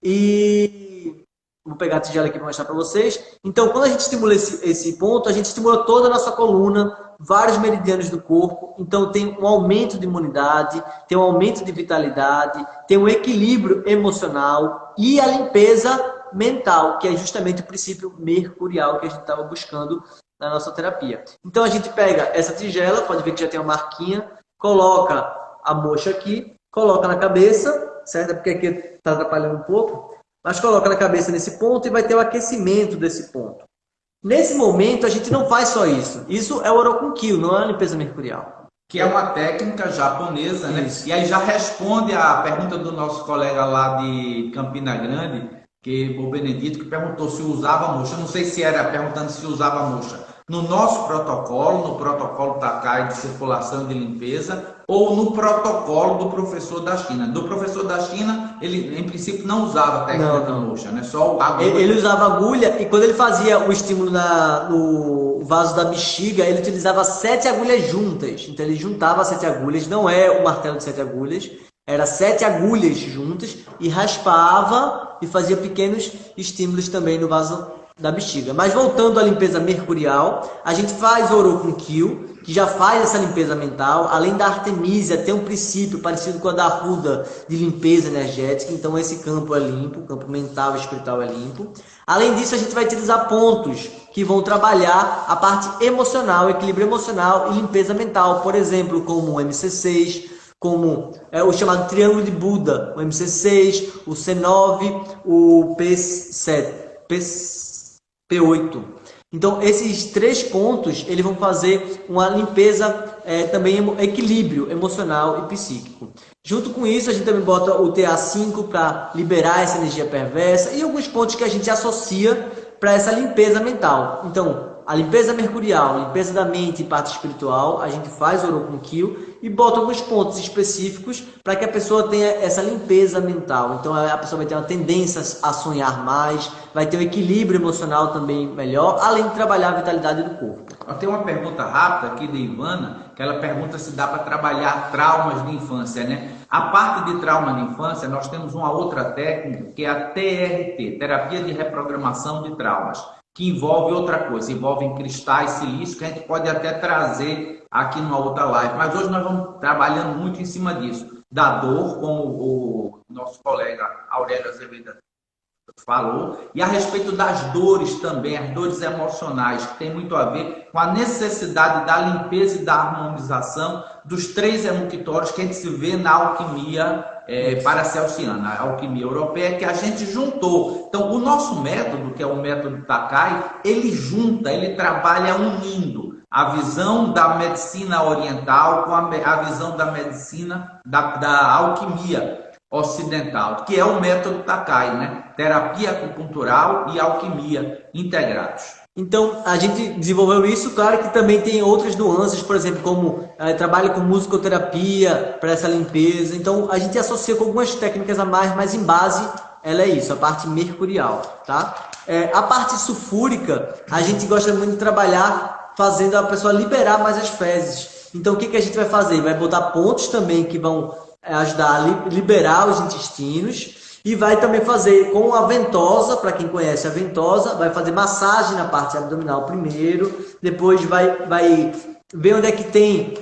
e vou pegar a tigela aqui para mostrar para vocês. Então, quando a gente estimula esse ponto, a gente estimula toda a nossa coluna, vários meridianos do corpo. Então, tem um aumento de imunidade, tem um aumento de vitalidade, tem um equilíbrio emocional e a limpeza mental, que é justamente o princípio mercurial que a gente estava buscando na nossa terapia. Então, a gente pega essa tigela, pode ver que já tem uma marquinha, coloca a moxa aqui, coloca na cabeça, certo? Porque aqui está atrapalhando um pouco. Mas coloca na cabeça nesse ponto e vai ter o aquecimento desse ponto. Nesse momento, a gente não faz só isso. Isso é o oroquinquil, não é a limpeza mercurial. Que é uma técnica japonesa, né? Isso. E aí já responde a pergunta do nosso colega lá de Campina Grande, que o Benedito, que perguntou se usava moxa. Eu não sei se era perguntando se usava moxa no nosso protocolo, no protocolo Takai de circulação e de limpeza, ou no protocolo do professor da China. Do professor da China, ele em princípio não usava técnica de moxa, né? Só agulha. Ele usava agulha, e quando ele fazia o estímulo no vaso da bexiga, ele utilizava 7 agulhas juntas. Então ele juntava 7 agulhas, não é o martelo de 7 agulhas, era 7 agulhas juntas, e raspava e fazia pequenos estímulos também no vaso da bexiga. Mas voltando à limpeza mercurial, a gente faz o oroquinquil, que já faz essa limpeza mental. Além da artemisia, tem um princípio parecido com a da ruda de limpeza energética. Então esse campo é limpo, o campo mental e espiritual é limpo. Além disso, a gente vai utilizar pontos que vão trabalhar a parte emocional, equilíbrio emocional e limpeza mental. Por exemplo, como o MC6, como o chamado Triângulo de Buda, o MC6, o C9, o P7, P8. Então, esses 3 pontos, eles vão fazer uma limpeza, também equilíbrio emocional e psíquico. Junto com isso, a gente também bota o TA5 para liberar essa energia perversa e alguns pontos que a gente associa para essa limpeza mental. Então, a limpeza mercurial, limpeza da mente e parte espiritual, a gente faz o oroquinquil e bota alguns pontos específicos para que a pessoa tenha essa limpeza mental. Então a pessoa vai ter uma tendência a sonhar mais, vai ter um equilíbrio emocional também melhor, além de trabalhar a vitalidade do corpo. Tem uma pergunta rápida aqui de Ivana, que ela pergunta se dá para trabalhar traumas de infância, né? A parte de trauma de infância, nós temos uma outra técnica, que é a TRT, Terapia de Reprogramação de Traumas, que envolve outra coisa, envolve cristais silícios, que a gente pode até trazer aqui numa outra live. Mas hoje nós vamos trabalhando muito em cima disso, da dor, como o nosso colega Aurélio Azevedo falou, e a respeito das dores também, as dores emocionais, que tem muito a ver com a necessidade da limpeza e da harmonização dos 3 emunctórios que a gente se vê na alquimia paracelsiana, a alquimia europeia, que a gente juntou. Então, o nosso método, que é o método Takai, ele junta, ele trabalha unindo a visão da medicina oriental com a visão da medicina da alquimia ocidental, que é o método Takai, né? Terapia acupuntural e alquimia integrados. Então, a gente desenvolveu isso, claro que também tem outras nuances, por exemplo, como trabalho com musicoterapia para essa limpeza. Então, a gente associa com algumas técnicas a mais, mas em base, ela é isso, a parte mercurial, tá? A parte sulfúrica, a gente gosta muito de trabalhar fazendo a pessoa liberar mais as fezes. Então, o que a gente vai fazer? Vai botar pontos também que vão ajudar a liberar os intestinos. E vai também fazer com a ventosa, para quem conhece a ventosa, vai fazer massagem na parte abdominal primeiro, depois vai ver onde é que tem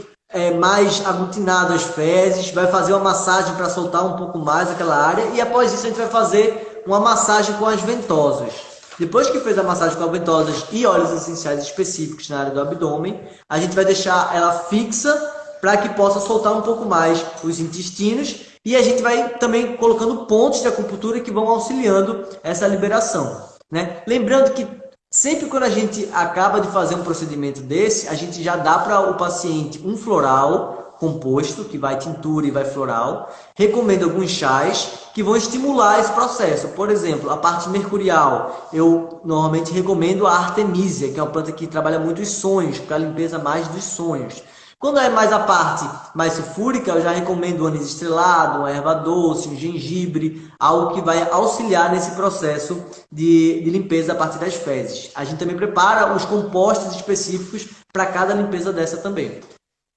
mais aglutinado as fezes, vai fazer uma massagem para soltar um pouco mais aquela área, e após isso a gente vai fazer uma massagem com as ventosas. Depois que fez a massagem com as ventosas e óleos essenciais específicos na área do abdômen, a gente vai deixar ela fixa para que possa soltar um pouco mais os intestinos. E a gente vai também colocando pontos de acupuntura que vão auxiliando essa liberação, né? Lembrando que sempre quando a gente acaba de fazer um procedimento desse, a gente já dá para o paciente um floral composto, que vai tintura e vai floral. Recomendo alguns chás que vão estimular esse processo. Por exemplo, a parte mercurial, eu normalmente recomendo a Artemisia, que é uma planta que trabalha muito os sonhos, para a limpeza mais dos sonhos. Quando é mais a parte mais sulfúrica, eu já recomendo o anis estrelado, uma erva doce, um gengibre, algo que vai auxiliar nesse processo de limpeza a partir das fezes. A gente também prepara os compostos específicos para cada limpeza dessa também.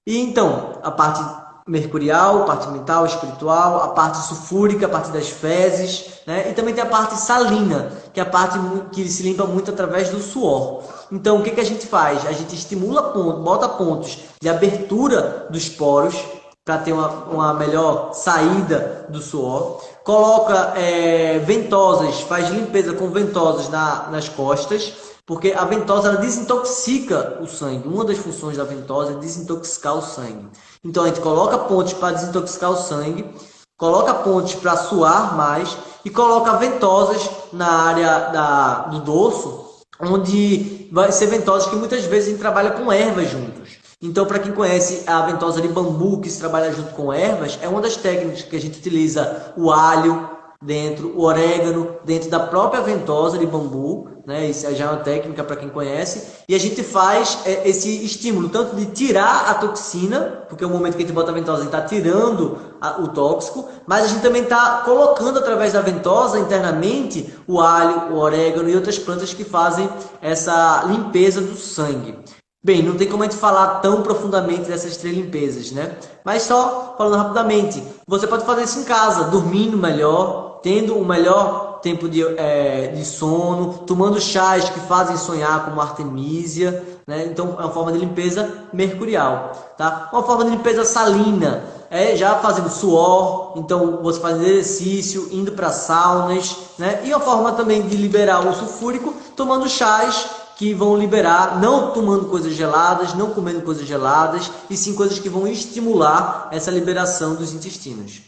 E então, a parte mercurial, a parte mental, espiritual, a parte sulfúrica, a parte das fezes, né? E também tem a parte salina, que é a parte que se limpa muito através do suor. Então, o que a gente faz? A gente estimula pontos, bota pontos de abertura dos poros para ter uma melhor saída do suor. Coloca ventosas, faz limpeza com ventosas nas costas, porque a ventosa ela desintoxica o sangue. Uma das funções da ventosa é desintoxicar o sangue. Então, a gente coloca pontos para desintoxicar o sangue, coloca pontos para suar mais e coloca ventosas na área do dorso, onde vai ser ventosas que muitas vezes a gente trabalha com ervas juntos. Então, para quem conhece a ventosa de bambu, que se trabalha junto com ervas, é uma das técnicas que a gente utiliza o alho dentro, o orégano dentro da própria ventosa de bambu, né? Isso já é uma técnica para quem conhece. E a gente faz esse estímulo, tanto de tirar a toxina, porque é o momento que a gente bota a ventosa, a gente está tirando o tóxico, mas a gente também está colocando através da ventosa internamente o alho, o orégano e outras plantas que fazem essa limpeza do sangue. Bem, não tem como a gente falar tão profundamente dessas 3 limpezas, né? Mas só falando rapidamente, você pode fazer isso em casa, dormindo melhor, tendo um melhor tempo de sono, tomando chás que fazem sonhar, como Artemisia, né? Então, é uma forma de limpeza mercurial, tá? Uma forma de limpeza salina é já fazendo suor, então você faz exercício, indo para saunas, né? E uma forma também de liberar o sulfúrico, tomando chás que vão liberar, não tomando coisas geladas, não comendo coisas geladas, e sim coisas que vão estimular essa liberação dos intestinos.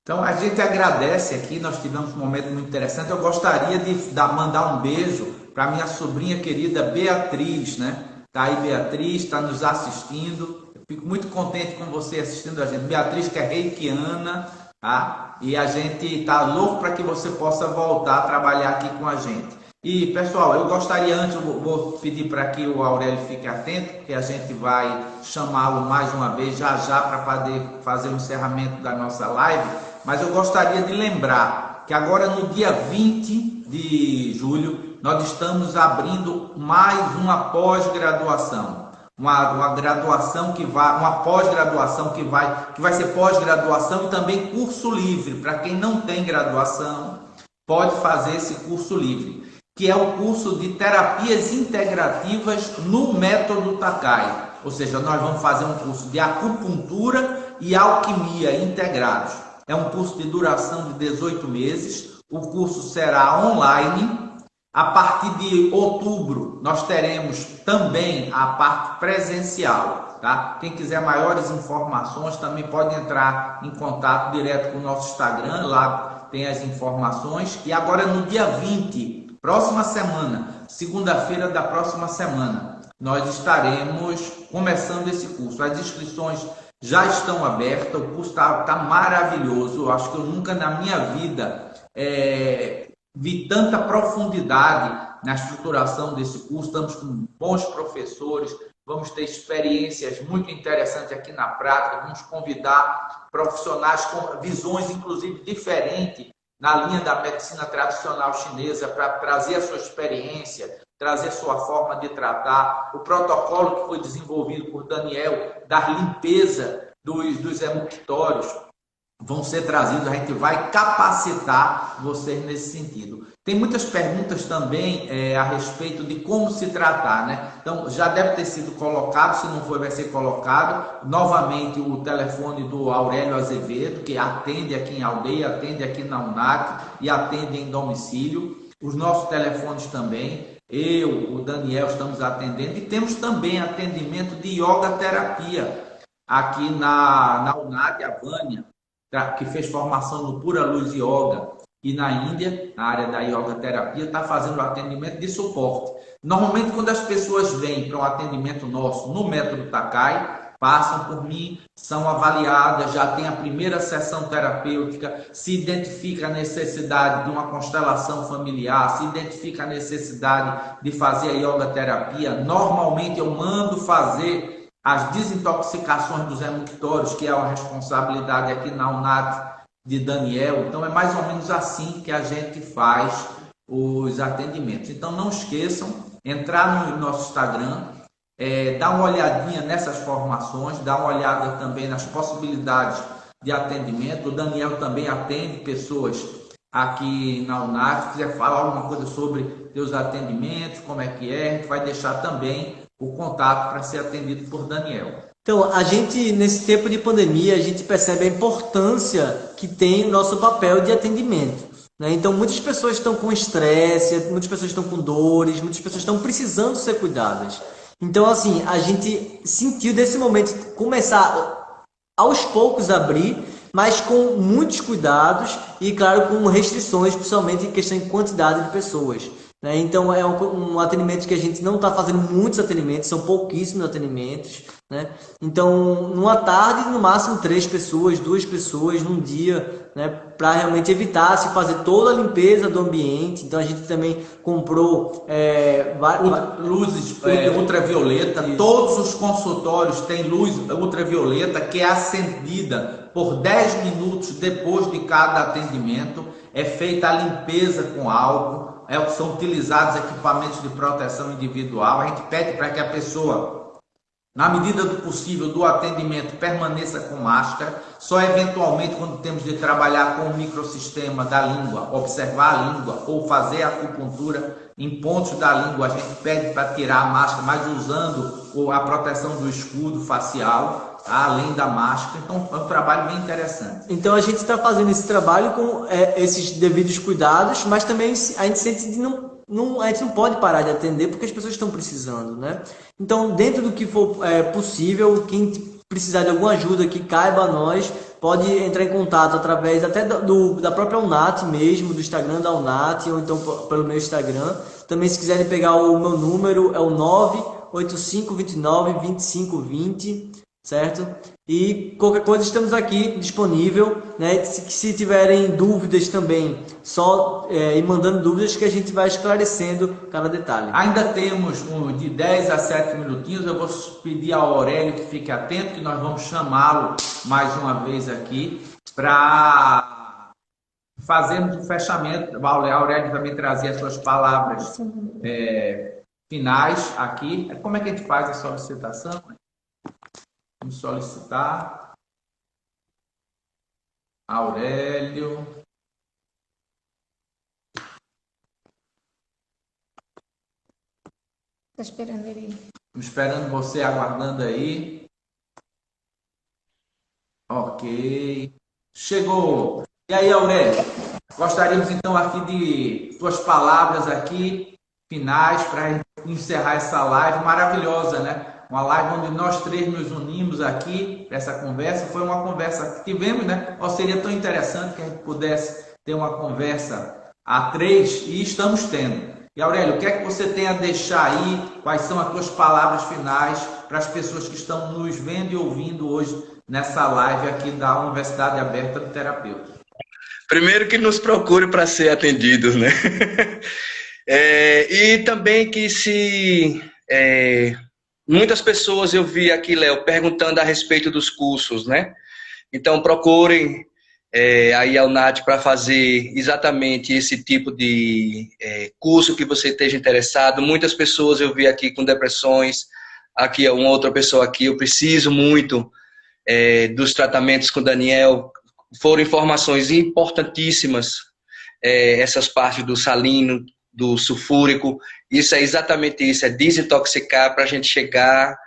Então a gente agradece aqui, nós tivemos um momento muito interessante. Eu gostaria de mandar um beijo para minha sobrinha querida Beatriz, né? Tá aí Beatriz, está nos assistindo. Eu fico muito contente com você assistindo a gente. Beatriz, que é reikiana, tá? E a gente tá louco para que você possa voltar a trabalhar aqui com a gente. E pessoal, eu gostaria antes, eu vou pedir para que o Aurélio fique atento, que a gente vai chamá-lo mais uma vez já para poder fazer o encerramento da nossa live, mas eu gostaria de lembrar que agora no dia 20 de julho nós estamos abrindo mais uma pós-graduação. Uma graduação uma pós-graduação que vai ser pós-graduação e também curso livre. Para quem não tem graduação, pode fazer esse curso livre, que é o curso de terapias integrativas no método Takai. Ou seja, nós vamos fazer um curso de acupuntura e alquimia integrados. É um curso de duração de 18 meses. O curso será online. A partir de outubro, nós teremos também a parte presencial. Tá? Quem quiser maiores informações também pode entrar em contato direto com o nosso Instagram. Lá tem as informações. E agora no dia 20, próxima semana, segunda-feira da próxima semana, nós estaremos começando esse curso. As inscrições já estão abertas, o curso está maravilhoso. Eu acho que eu nunca na minha vida vi tanta profundidade na estruturação desse curso. Estamos com bons professores, vamos ter experiências muito interessantes aqui na prática, vamos convidar profissionais com visões inclusive diferentes na linha da medicina tradicional chinesa para trazer a sua experiência, trazer a sua forma de tratar. O protocolo que foi desenvolvido por Daniel da limpeza dos emuctórios vão ser trazidos, a gente vai capacitar vocês nesse sentido. Tem muitas perguntas também a respeito de como se tratar, né? Então, já deve ter sido colocado, se não foi, vai ser colocado. Novamente, o telefone do Aurélio Azevedo, que atende aqui em aldeia, atende aqui na UNAC e atende em domicílio. Os nossos telefones também. Eu, o Daniel, estamos atendendo. E temos também atendimento de yoga terapia aqui na UNAC, a Vânia, que fez formação no Pura Luz Yoga, e na Índia, na área da yoga terapia, está fazendo atendimento de suporte. Normalmente, quando as pessoas vêm para um atendimento nosso no método Takai, passam por mim, são avaliadas, já tem a primeira sessão terapêutica, se identifica a necessidade de uma constelação familiar, se identifica a necessidade de fazer a yoga terapia. Normalmente eu mando fazer as desintoxicações dos emuctórios, que é uma responsabilidade aqui na UNAT de Daniel. Então é mais ou menos assim que a gente faz os atendimentos. Então não esqueçam, entrar no nosso Instagram, dar uma olhadinha nessas formações, dar uma olhada também nas possibilidades de atendimento. O Daniel também atende pessoas aqui na UNAT. Se quiser falar alguma coisa sobre seus atendimentos, como é que é, a gente vai deixar também o contato para ser atendido por Daniel. Então, a gente, nesse tempo de pandemia, a gente percebe a importância que tem o nosso papel de atendimento, né? Então, muitas pessoas estão com estresse, muitas pessoas estão com dores, muitas pessoas estão precisando ser cuidadas. Então, assim, a gente sentiu desse momento começar aos poucos a abrir, mas com muitos cuidados e, claro, com restrições, principalmente em questão de quantidade de pessoas, né? Então, é um atendimento que a gente não está fazendo muitos atendimentos, são pouquíssimos atendimentos, né? Então, numa tarde, no máximo 3 pessoas, 2 pessoas num dia, né? Para realmente evitar se fazer toda a limpeza do ambiente. Então, a gente também comprou luzes ultravioleta. Isso. Todos os consultórios têm luz ultravioleta que é acendida por 10 minutos depois de cada atendimento. É feita a limpeza com álcool. São utilizados equipamentos de proteção individual. A gente pede para que a pessoa, na medida do possível, do atendimento, permaneça com máscara. Só eventualmente, quando temos de trabalhar com o microsistema da língua, observar a língua ou fazer acupuntura em pontos da língua, a gente pede para tirar a máscara, mas usando a proteção do escudo facial, além da máscara. Então, é um trabalho bem interessante. Então, a gente está fazendo esse trabalho com esses devidos cuidados, mas também a gente sente que a gente não pode parar de atender porque as pessoas estão precisando, né? Então, dentro do que for possível, quem precisar de alguma ajuda que caiba a nós, pode entrar em contato através até da própria UNAT mesmo, do Instagram da UNAT, ou então pelo meu Instagram. Também, se quiserem pegar o meu número, é o 985292520, certo? E qualquer coisa estamos aqui disponível, né? Se tiverem dúvidas também, só ir mandando dúvidas que a gente vai esclarecendo cada detalhe. Ainda temos de 10 a 7 minutinhos. Eu vou pedir ao Aurélio que fique atento, que nós vamos chamá-lo mais uma vez aqui para fazermos um fechamento. O Aurélio também trazer as suas palavras finais aqui. Como é que a gente faz a solicitação? Vamos solicitar Aurélio. Estou esperando ele. Estou esperando você, aguardando aí. Ok. Chegou. E aí, Aurélio? Gostaríamos então aqui de suas palavras aqui finais para encerrar essa live maravilhosa, né? Uma live onde nós 3 nos unimos aqui para essa conversa. Foi uma conversa que tivemos, né? Seria tão interessante que a gente pudesse ter uma conversa a 3 e estamos tendo. E Aurélio, o que é que você tem a deixar aí? Quais são as tuas palavras finais para as pessoas que estão nos vendo e ouvindo hoje nessa live aqui da Universidade Aberta do Terapeuta? Primeiro que nos procure para ser atendidos, né? E também que muitas pessoas eu vi aqui, Léo, perguntando a respeito dos cursos, né? Então procurem aí a UNAT para fazer exatamente esse tipo de curso que você esteja interessado. Muitas pessoas eu vi aqui com depressões, aqui uma outra pessoa aqui, eu preciso muito dos tratamentos com o Daniel. Foram informações importantíssimas, essas partes do salino, do sulfúrico. Isso é exatamente isso, é desintoxicar para a gente chegar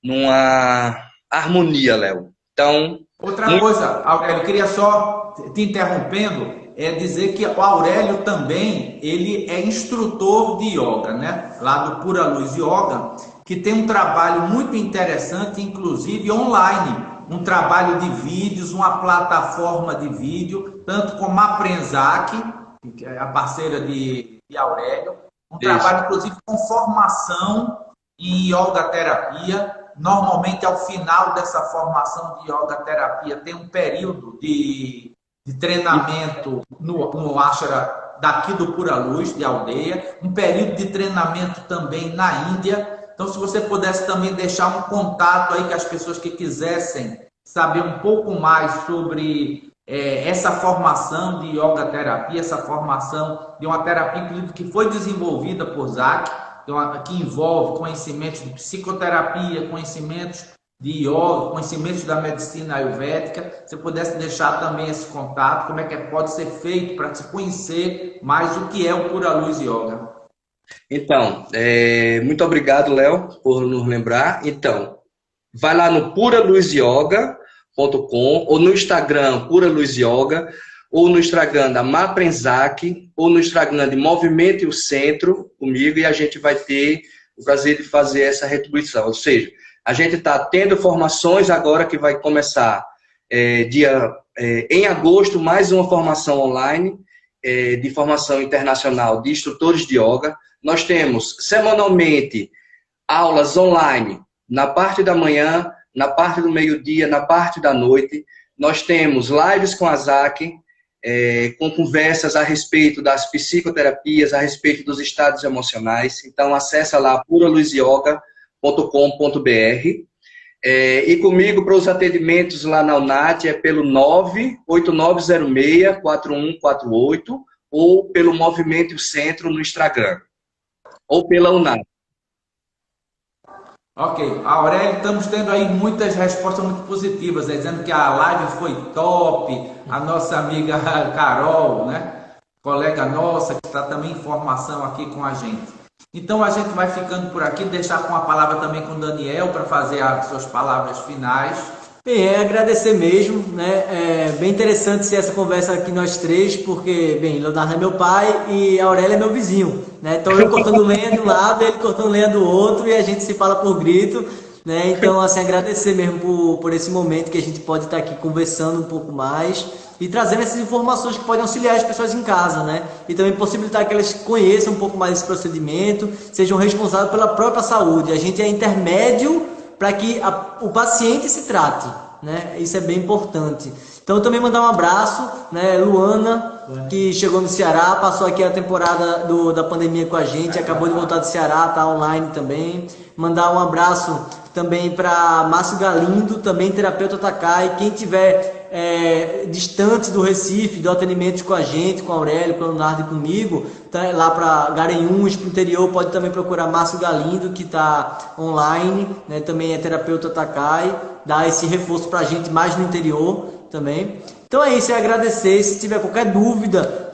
numa harmonia, Léo. Então, outra coisa, Aurélio, eu queria só, te interrompendo, dizer que o Aurélio também, ele é instrutor de yoga, né? Lá do Pura Luz Yoga, que tem um trabalho muito interessante, inclusive online, um trabalho de vídeos, uma plataforma de vídeo, tanto como a Prenzac, que é a parceira de Aurélio, um trabalho, inclusive, com formação em yoga terapia, Normalmente, ao final dessa formação de yoga terapia, tem um período de treinamento no ashram daqui do Pura Luz, de Aldeia, um período de treinamento também na Índia. Então, se você pudesse também deixar um contato aí com as pessoas que quisessem saber um pouco mais sobre essa formação de yoga terapia, essa formação de uma terapia inclusive, que foi desenvolvida por Zak, que envolve conhecimentos de psicoterapia, conhecimentos de yoga, conhecimentos da medicina ayurvédica. Se pudesse deixar também esse contato, como é que pode ser feito para se conhecer mais o que é o Pura Luz Yoga. Então, muito obrigado, Léo, por nos lembrar. Então, vai lá no puraluzyoga.com ou no Instagram Pura Luz Yoga, ou no Instagram da Maprenzak, ou no Instagram de Movimento e o Centro, comigo, e a gente vai ter o prazer de fazer essa retribuição. Ou seja, a gente está tendo formações agora que vai começar em agosto, mais uma formação online, de formação internacional de instrutores de yoga. Nós temos semanalmente aulas online na parte da manhã, na parte do meio-dia, na parte da noite. Nós temos lives com a Zak, com conversas a respeito das psicoterapias, a respeito dos estados emocionais. Então, acessa lá puraluzyoga.com.br. E comigo, para os atendimentos lá na UNAT, é pelo 98906-4148 ou pelo Movimento e o Centro no Instagram, ou pela UNAT. Ok. Aurélio, estamos tendo aí muitas respostas muito positivas, dizendo que a live foi top, a nossa amiga Carol, né? Colega nossa, que está também em formação aqui com a gente. Então a gente vai ficando por aqui, deixar com a palavra também com o Daniel para fazer as suas palavras finais. Bem, agradecer mesmo, né? É bem interessante ser essa conversa aqui nós três, porque, bem, Leonardo é meu pai e a Aurélia é meu vizinho, né? Então eu cortando lenha de um lado, ele cortando lenha do outro e a gente se fala por grito, né? Então, assim, agradecer mesmo por esse momento que a gente pode estar aqui conversando um pouco mais e trazendo essas informações que podem auxiliar as pessoas em casa, né? E também possibilitar que elas conheçam um pouco mais esse procedimento, sejam responsáveis pela própria saúde. A gente é intermédio para que o paciente se trate, né? Isso é bem importante. Então, também mandar um abraço, né? Luana, que chegou no Ceará, passou aqui a temporada da pandemia com a gente, acabou de voltar do Ceará, tá online também. Mandar um abraço também para Márcio Galindo, também terapeuta Takai. Quem tiver distante do Recife, do atendimento com a gente, com a Aurélio, com o Leonardo e comigo, tá, lá para Garanhuns, para o interior, pode também procurar Márcio Galindo, que está online, né, também é terapeuta Takai, dá esse reforço para a gente mais no interior também. Então é isso, é agradecer. Se tiver qualquer dúvida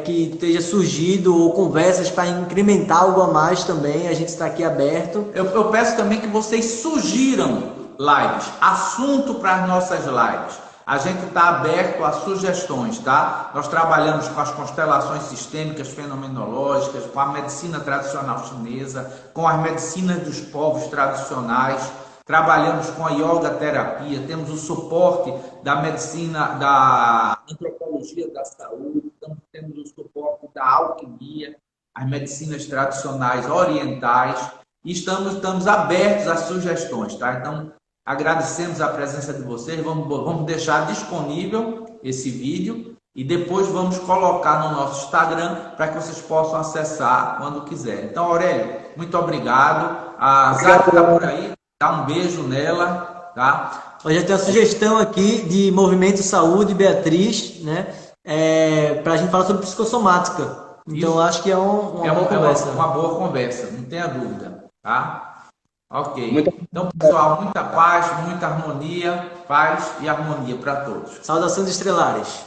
que esteja surgido ou conversas para incrementar algo a mais também, a gente está aqui aberto. Eu peço também que vocês sugiram lives, assunto para as nossas lives. A gente está aberto a sugestões, tá? Nós trabalhamos com as constelações sistêmicas fenomenológicas, com a medicina tradicional chinesa, com as medicinas dos povos tradicionais, trabalhamos com a yoga terapia, temos o suporte da medicina, da antropologia da saúde, temos o suporte da alquimia, as medicinas tradicionais orientais, e estamos abertos às sugestões, tá? Então, agradecemos a presença de vocês, vamos deixar disponível esse vídeo e depois vamos colocar no nosso Instagram para que vocês possam acessar quando quiserem. Então, Aurélio, muito obrigado. A Zara está por aí, dá um beijo nela, tá? Hoje eu tenho uma sugestão aqui de Movimento Saúde, Beatriz, né? Para a gente falar sobre psicossomática. Então, eu acho que é uma boa conversa. Uma boa conversa, não tenha dúvida, tá? Ok. Então, pessoal, muita paz, muita harmonia, paz e harmonia para todos. Saudações estrelares.